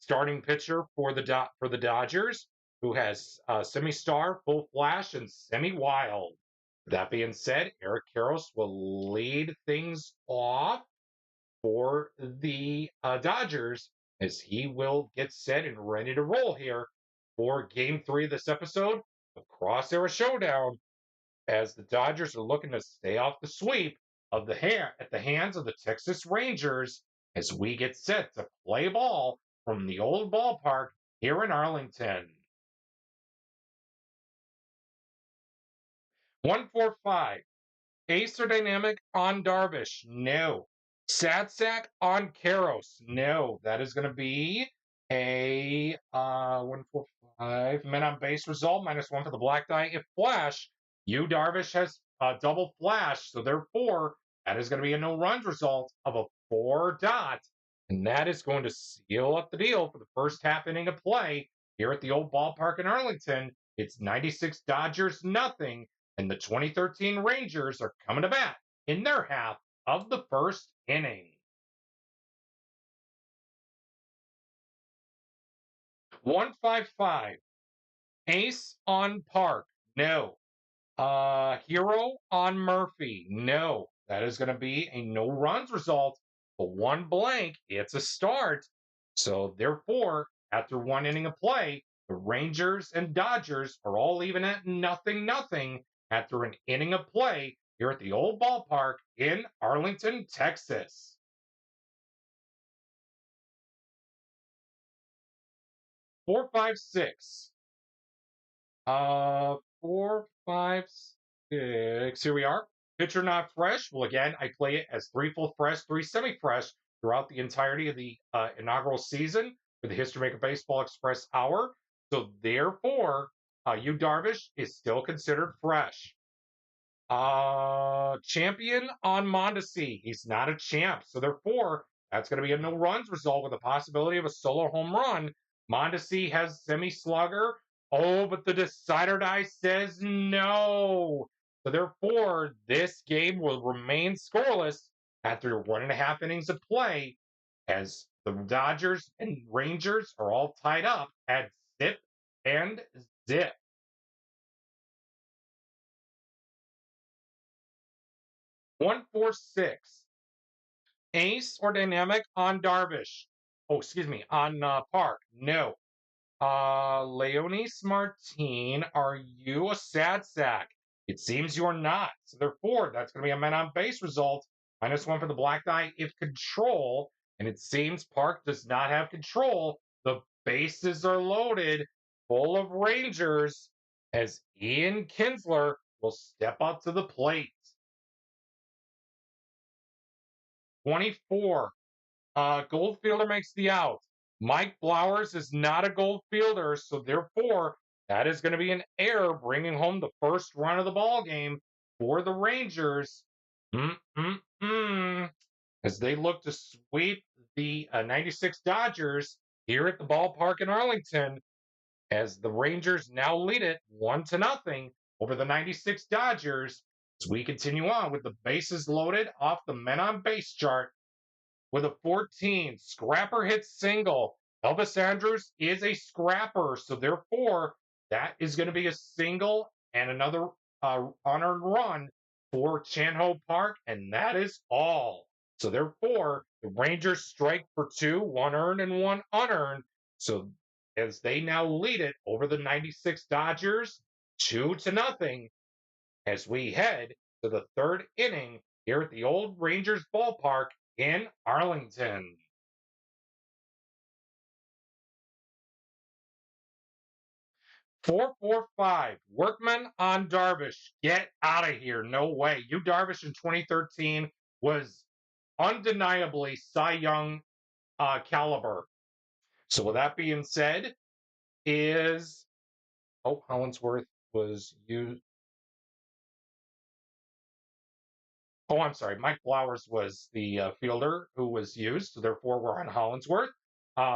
starting pitcher for the Dodgers, who has semi-star, full flash, and semi-wild. That being said, Eric Karros will lead things off for the Dodgers as he will get set and ready to roll here for game 3 of this episode of Cross Era Showdown as the Dodgers are looking to stay off the sweep of the at the hands of the Texas Rangers as we get set to play ball from the old ballpark here in Arlington. 145. Ace or dynamic on Darvish? No. Sad sack on Karros? No. That is going to be a 145 men on base result -1 for the black die. If flash, Yu Darvish has a double flash, so therefore that is going to be a no runs result of a 4 dot, and that is going to seal up the deal for the first half inning of play here at the old ballpark in Arlington. It's 96 Dodgers nothing, and the 2013 Rangers are coming to bat in their half of the first inning. 155. Ace on Park? No. Hero on Murphy? No. That is going to be a no runs result. But 1 blank, it's a start. So therefore, after 1 inning of play, the Rangers and Dodgers are all even at 0-0 after an inning of play here at the old ballpark in Arlington, Texas. 456. 456. Here we are. Pitcher not fresh. Well, again, I play it as 3 full fresh, 3 semi-fresh throughout the entirety of the inaugural season for the History Maker Baseball Express Hour. So therefore, Yu Darvish is still considered fresh. Champion on Mondesi. He's not a champ. So therefore, that's going to be a no runs result with a possibility of a solo home run. Mondesi has semi-slugger. Oh, but the decider die says no. So therefore, this game will remain scoreless after 1.5 innings of play as the Dodgers and Rangers are all tied up at zip and zip. 146. Ace or dynamic on Darvish? Oh, excuse me, on Park? No. Leonis Martin, are you a sad sack? It seems you're not. So therefore, that's going to be a men on base result. -1 for the black die if control. And it seems Park does not have control. The bases are loaded, full of Rangers, as Ian Kinsler will step up to the plate. 24. Goldfielder makes the out. Mike Flowers is not a gold fielder, so therefore that is going to be an error, bringing home the first run of the ball game for the Rangers. As they look to sweep the 96 Dodgers here at the ballpark in Arlington, as the Rangers now lead it 1-0 over the 96 Dodgers. As we continue on with the bases loaded off the men on base chart. With a 14, Scrapper hits single. Elvis Andrus is a scrapper, so therefore that is going to be a single and another unearned run for Chan-Ho Park, and that is all. So therefore, the Rangers strike for 2, 1 earned and 1 unearned. So as they now lead it over the 96 Dodgers, 2-0, as we head to the 3rd inning here at the old Rangers ballpark in Arlington. 445. Workman on Darvish. Get out of here. No way. Yu Darvish in 2013 was undeniably Cy Young caliber. So with that being said, Hollingsworth was used. Oh, I'm sorry. Mike Flowers was the fielder who was used. So therefore, we're on Hollingsworth.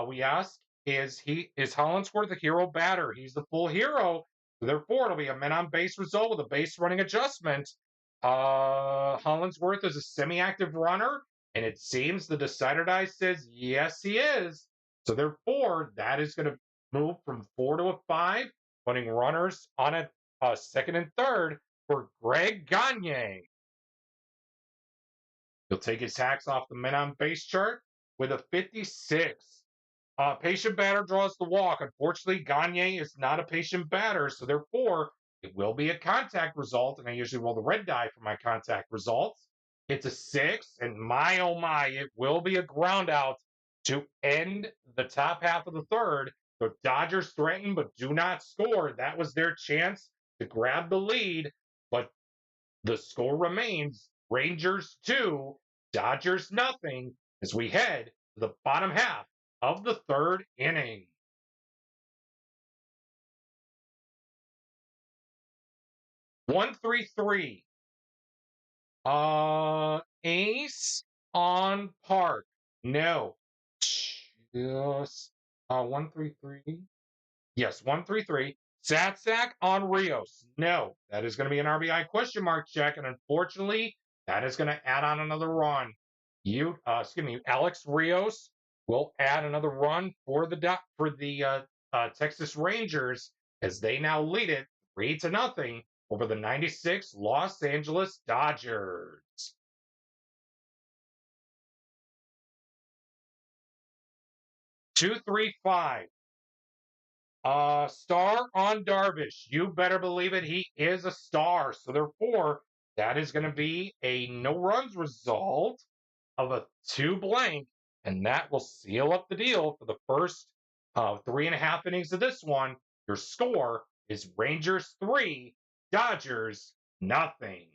We ask, is Hollingsworth a hero batter? He's the full hero. So therefore, it'll be a men on base result with a base running adjustment. Hollingsworth is a semi-active runner, and it seems the decider die says yes, he is. So therefore, that is going to move from 4 to a 5, putting runners on a 2nd and 3rd. for Greg Gagne. He'll take his hacks off the men on base chart with a 56. Patient batter draws the walk. Unfortunately, Gagne is not a patient batter, so therefore it will be a contact result, and I usually roll the red die for my contact results. It's a 6, and my oh my, it will be a ground out to end the top half of the third. The Dodgers threaten but do not score. That was their chance to grab the lead, but the score remains Rangers 2, Dodgers nothing as we head to the bottom half of the third inning. One, three, three. Ace on Park. No. Just 133. Yes, 133. Satsack on Rios. No. That is going to be an RBI question mark check, and unfortunately, that is going to add on another run. Alex Rios will add another run for the Texas Rangers as they now lead it 3-0 over the 96 Los Angeles Dodgers. 2-3-5. Star on Darvish. You better believe it. He is a star. So therefore, that is going to be a no runs result of a 2 blank, and that will seal up the deal for the first 3.5 innings of this one. Your score is Rangers 3, Dodgers nothing.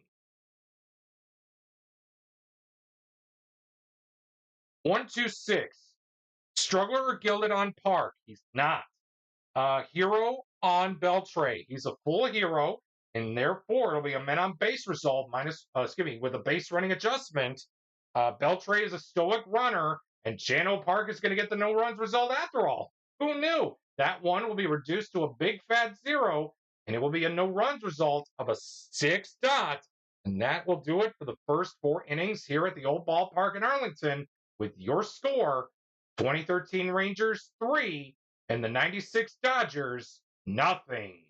1-2-6. Struggler or Gilded on Park? He's not. Hero on Beltre. He's a full hero, and therefore it'll be a men on base result with a base running adjustment. Beltre is a stoic runner, and Chano Park is going to get the no runs result after all. Who knew? That one will be reduced to a big fat 0, and it will be a no runs result of a 6 dot. And that will do it for the first 4 innings here at the old ballpark in Arlington with your score 2013 Rangers 3 and the 96 Dodgers nothing.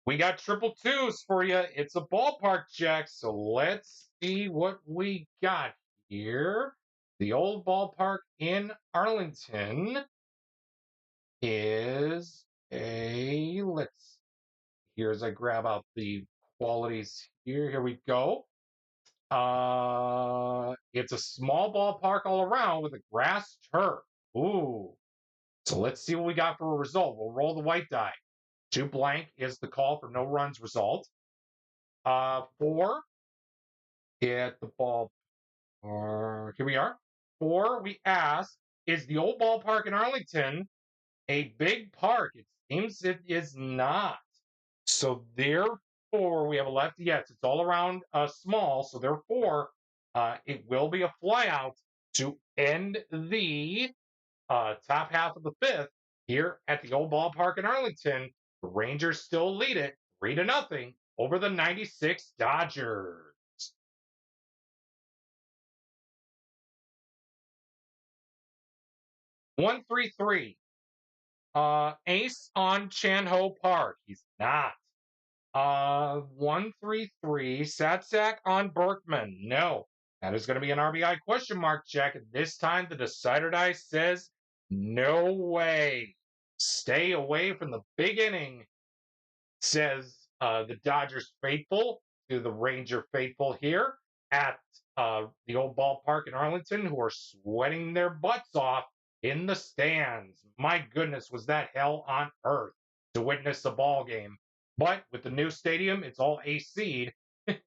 We got triple twos for you. It's a ballpark check, so let's see what we got here. The old ballpark in Arlington is here's I grab out the qualities here. Here we go. It's a small ballpark all around with a grass turf. Ooh. So let's see what we got for a result. We'll roll the white die. 2 blank is the call for no runs result. 4 at the ball. Here we are. 4, we ask, is the old ballpark in Arlington a big park? It seems it is not. So therefore, we have a left. Yes, it's all around small. So therefore, it will be a flyout to end the top half of the 5th here at the old ballpark in Arlington. The Rangers still lead it 3-0 over the 96 Dodgers. 1-3-3. Ace on Chan-Ho Park. He's not. 1-3-3. Satsack on Berkman. No. That is going to be an RBI question mark check. And this time the decider die says no way. Stay away from the big inning, says the Dodgers faithful to the Ranger faithful here at the old ballpark in Arlington, who are sweating their butts off in the stands. My goodness, was that hell on earth to witness a ball game. But with the new stadium, it's all AC'd.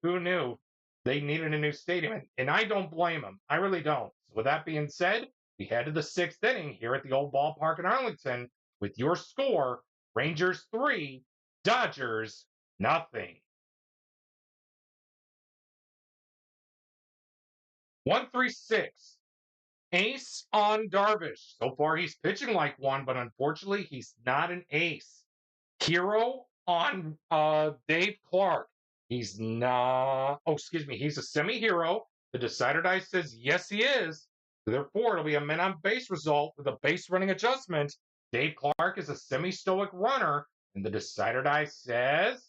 Who knew? They needed a new stadium, and I don't blame them. I really don't. So with that being said, we head to the 6th inning here at the old ballpark in Arlington with your score, Rangers 3, Dodgers nothing. 1-3-6. Ace on Darvish. So far, he's pitching like one, but unfortunately, he's not an ace. Hero on Dave Clark. He's not. Oh, excuse me. He's a semi-hero. The decider die says yes, he is. Therefore, it'll be a men on base result with a base running adjustment Dave Clark is a semi-stoic runner, and the decider die says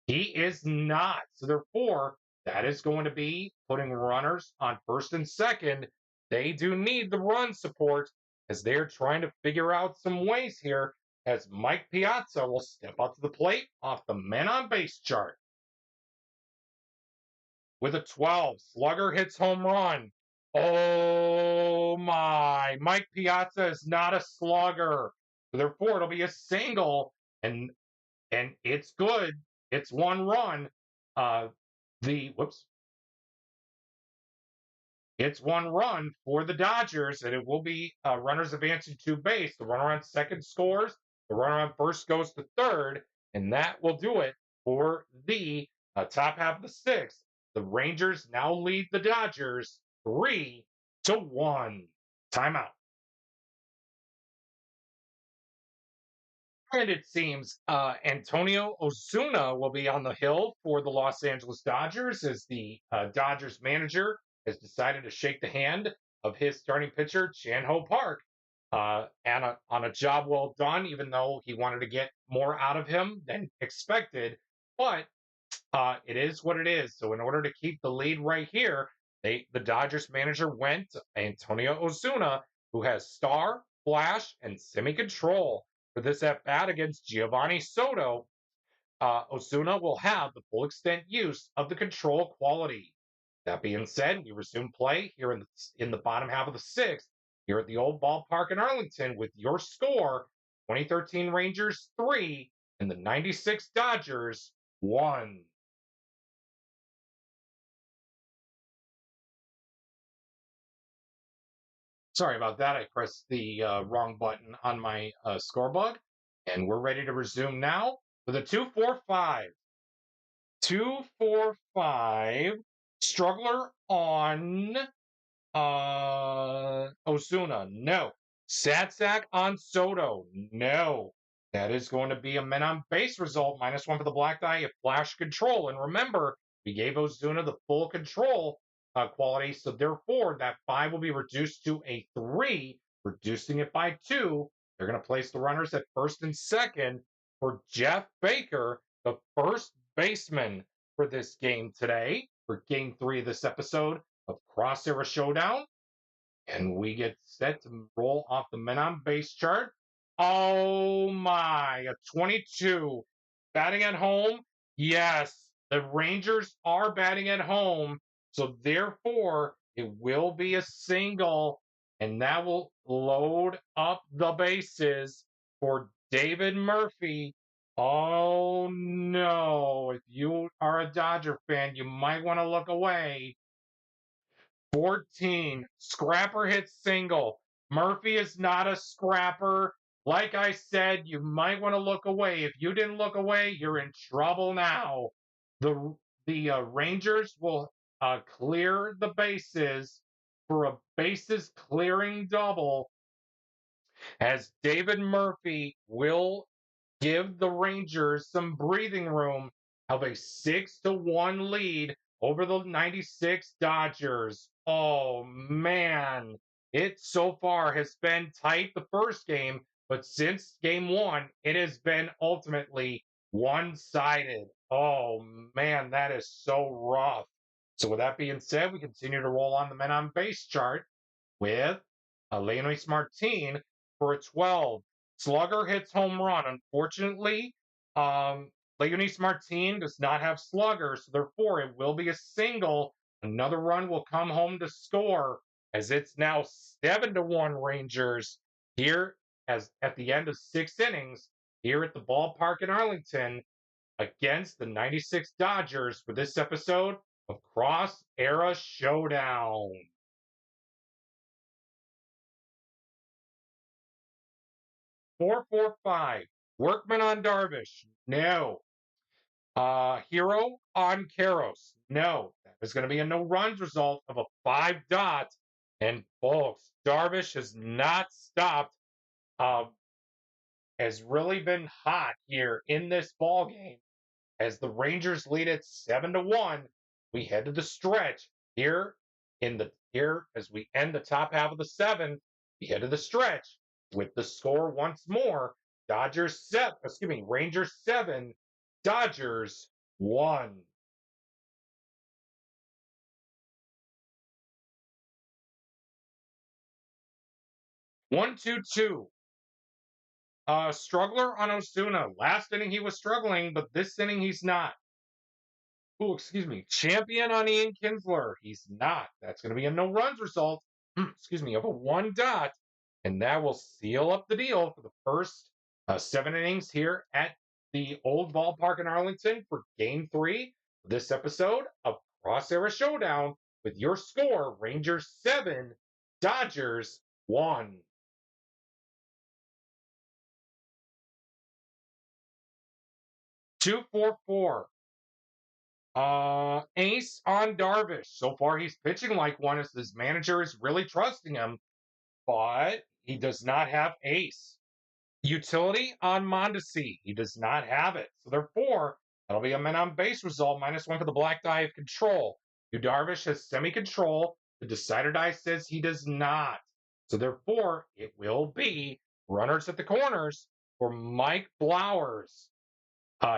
he is not. So therefore, that is going to be putting runners on first and second. They do need the run support as they're trying to figure out some ways here as Mike Piazza will step up to the plate off the men on base chart. With a 12, slugger hits home run. Oh my, Mike Piazza is not a slugger. So therefore, it'll be a single, and it's good. It's one run. Uh, it's one run for the Dodgers, and it will be runners advancing to base. The runner on second scores, the runner on first goes to third, and that will do it for the top half of the sixth. The Rangers now lead the Dodgers 3-1. Timeout. And it seems Antonio Ozuna will be on the hill for the Los Angeles Dodgers as the Dodgers manager has decided to shake the hand of his starting pitcher, Chan-Ho Park, on a job well done, even though he wanted to get more out of him than expected. But it is what it is. So in order to keep the lead right here, the Dodgers manager went to Antonio Ozuna, who has star, flash, and semi-control. For this at bat against Giovanni Soto, Ozuna will have the full extent use of the control quality. That being said, we resume play here in the bottom half of the sixth, here at the old ballpark in Arlington, with your score: 2013 Rangers 3 and the 96 Dodgers 1. Sorry about that. I pressed the wrong button on my score, and we're ready to resume now with a 2-4-5. 2-4-5. Struggler on Osuna. No. Sad on Soto. No. That is going to be a men on base result. -1 for the black die. A flash control. And remember, we gave Ozuna the full control quality. So therefore, that 5 will be reduced to a 3, reducing it by 2. They're going to place the runners at first and second for Jeff Baker, the first baseman for this game today, for game 3 of this episode of Cross Era Showdown. And we get set to roll off the men on base chart. Oh my, a 22. Batting at home? Yes, the Rangers are batting at home. So therefore, it will be a single, and that will load up the bases for David Murphy. Oh no, if you are a Dodger fan, you might want to look away. 14, scrapper hits single. Murphy is not a scrapper. Like I said, you might want to look away. If you didn't look away, you're in trouble now. The Rangers will clear the bases for a bases clearing double, as David Murphy will give the Rangers some breathing room of a 6-1 lead over the 96 Dodgers. Oh man, it so far has been tight the first game, but since game 1, it has been ultimately one-sided. Oh man, that is so rough. So with that being said, we continue to roll on the men on base chart with Leonys Martin for a 12. Slugger hits home run. Unfortunately, Leonys Martin does not have slugger, so therefore it will be a single. Another run will come home to score, as it's now 7-1 Rangers here as at the end of 6 innings here at the ballpark in Arlington against the 96 Dodgers for this episode of Cross Era Showdown. 4-4-5. Workman on Darvish. No. Hero on Karros. No. That is going to be a no runs result of a 5 dot. And folks, Darvish has not stopped. Has really been hot here in this ball game. As the Rangers lead it 7-1, we head to the stretch here as we end the top half of the 7th. We head to the stretch. with the score once more. Rangers 7, Dodgers 1. 1-2-2. Struggler on Osuna. Last inning he was struggling, but this inning he's not. Oh, excuse me. Champion on Ian Kinsler. He's not. That's going to be a no runs result. Of a 1 dot. And that will seal up the deal for the first 7 innings here at the old ballpark in Arlington for game 3 of this episode of Cross Era Showdown with your score Rangers 7, Dodgers 1. 2-4-4. Ace on Darvish. So far, he's pitching like one as his manager is really trusting him, but he does not have ace. Utility on Mondesi. He does not have it. So therefore, that'll be a men on base result, -1 for the black die of control. Yu Darvish has semi-control. The decider die says he does not. So therefore, it will be runners at the corners for Mike Blowers.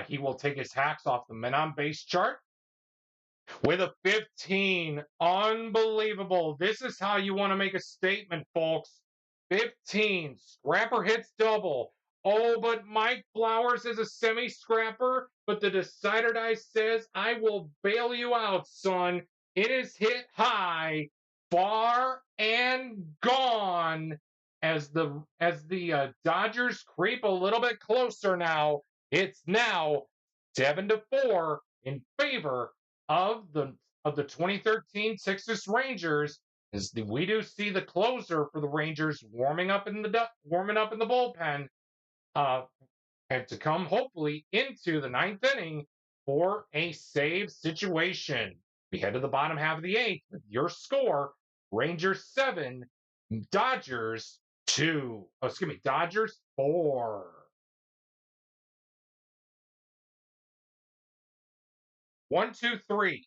He will take his hacks off the men on base chart with a 15. Unbelievable. This is how you want to make a statement, folks. 15. Scrapper hits double. Oh, but Mike Flowers is a semi-scrapper, but the decider die says, I will bail you out, son. It is hit high, far, and gone as the Dodgers creep a little bit closer now. It's now 7-4 in favor of the 2013 Texas Rangers, as we do see the closer for the Rangers warming up in the bullpen, and to come hopefully into the 9th inning for a save situation. We head to the bottom half of the 8th with your score: Rangers 7, Dodgers 4. 1-2-3.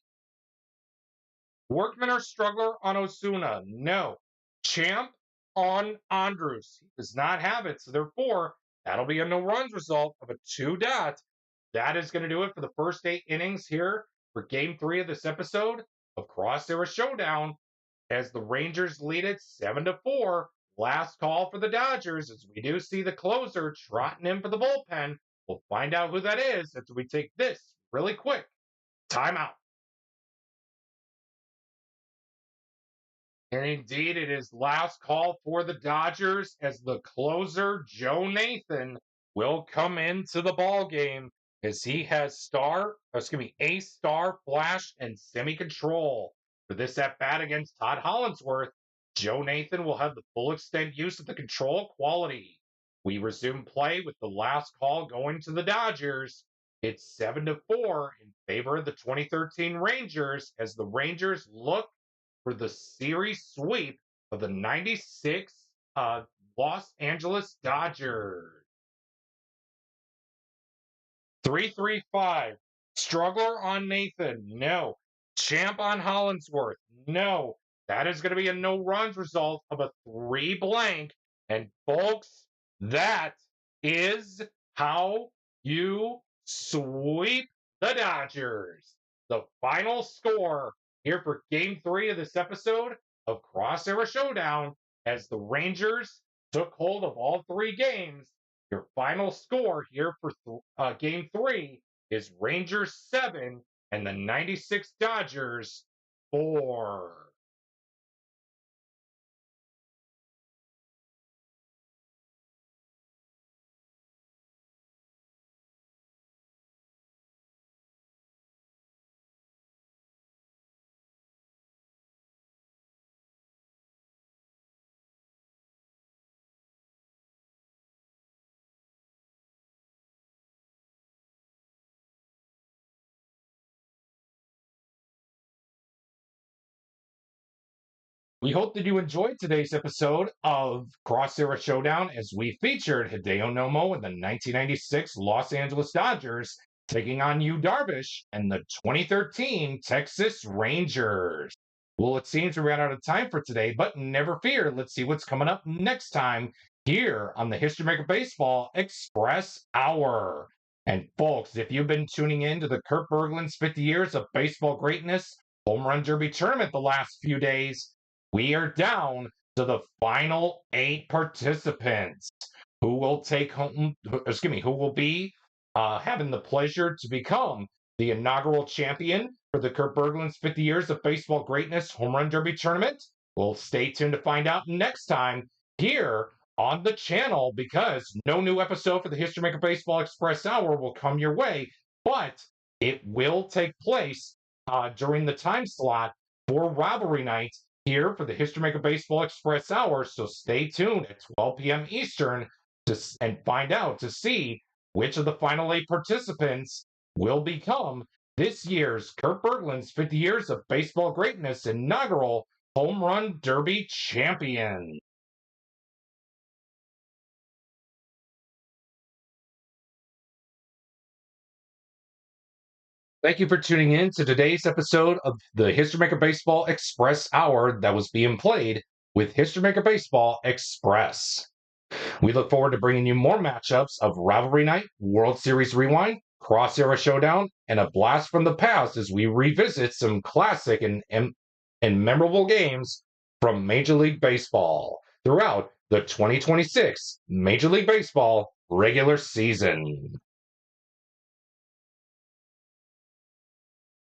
Workman or struggler on Osuna? No. Champ on Andrus? He does not have it. So therefore, that'll be a no runs result of a 2-dot. That is going to do it for the first 8 innings here for game 3 of this episode of Cross Era Showdown, as the Rangers lead it 7-4. Last call for the Dodgers, as we do see the closer trotting in for the bullpen. We'll find out who that is after we take this really quick timeout. And indeed, it is last call for the Dodgers, as the closer, Joe Nathan, will come into the ball game, as he has ace, star, flash, and semi-control. For this at-bat against Todd Hollandsworth, Joe Nathan will have the full extent use of the control quality. We resume play with the last call going to the Dodgers. It's 7-4 in favor of the 2013 Rangers, as the Rangers look for the series sweep of the 96 Los Angeles Dodgers. 3-3-5. Struggler on Nathan? No. Champ on Hollandsworth? No. That is going to be a no runs result of a 3 blank. And folks, that is how you sweep the Dodgers. The final score here for game 3 of this episode of Cross Era Showdown, as the Rangers took hold of all 3 games. Your final score here for game 3 is Rangers 7 and the 96 Dodgers 4. We hope that you enjoyed today's episode of Cross Era Showdown, as we featured Hideo Nomo and the 1996 Los Angeles Dodgers taking on Yu Darvish and the 2013 Texas Rangers. Well, it seems we ran out of time for today, but never fear. Let's see what's coming up next time here on the History Maker Baseball Express Hour. And folks, if you've been tuning in to the Kurt Berglund's 50 Years of Baseball Greatness Home Run Derby Tournament the last few days, we are down to the final 8 participants who will take home, who will be having the pleasure to become the inaugural champion for the Kurt Berglund's 50 Years of Baseball Greatness Home Run Derby Tournament. Well, stay tuned to find out next time here on the channel, because no new episode for the History Maker Baseball Express Hour will come your way, but it will take place during the time slot for Rivalry Night here for the History Maker Baseball Express Hour. So stay tuned at 12 p.m. Eastern and find out to see which of the final 8 participants will become this year's Kurt Berglund's 50 Years of Baseball Greatness inaugural Home Run Derby champion. Thank you for tuning in to today's episode of the History Maker Baseball Express Hour that was being played with History Maker Baseball Express. We look forward to bringing you more matchups of Rivalry Night, World Series Rewind, Cross Era Showdown, and a blast from the past as we revisit some classic and memorable games from Major League Baseball throughout the 2026 Major League Baseball regular season.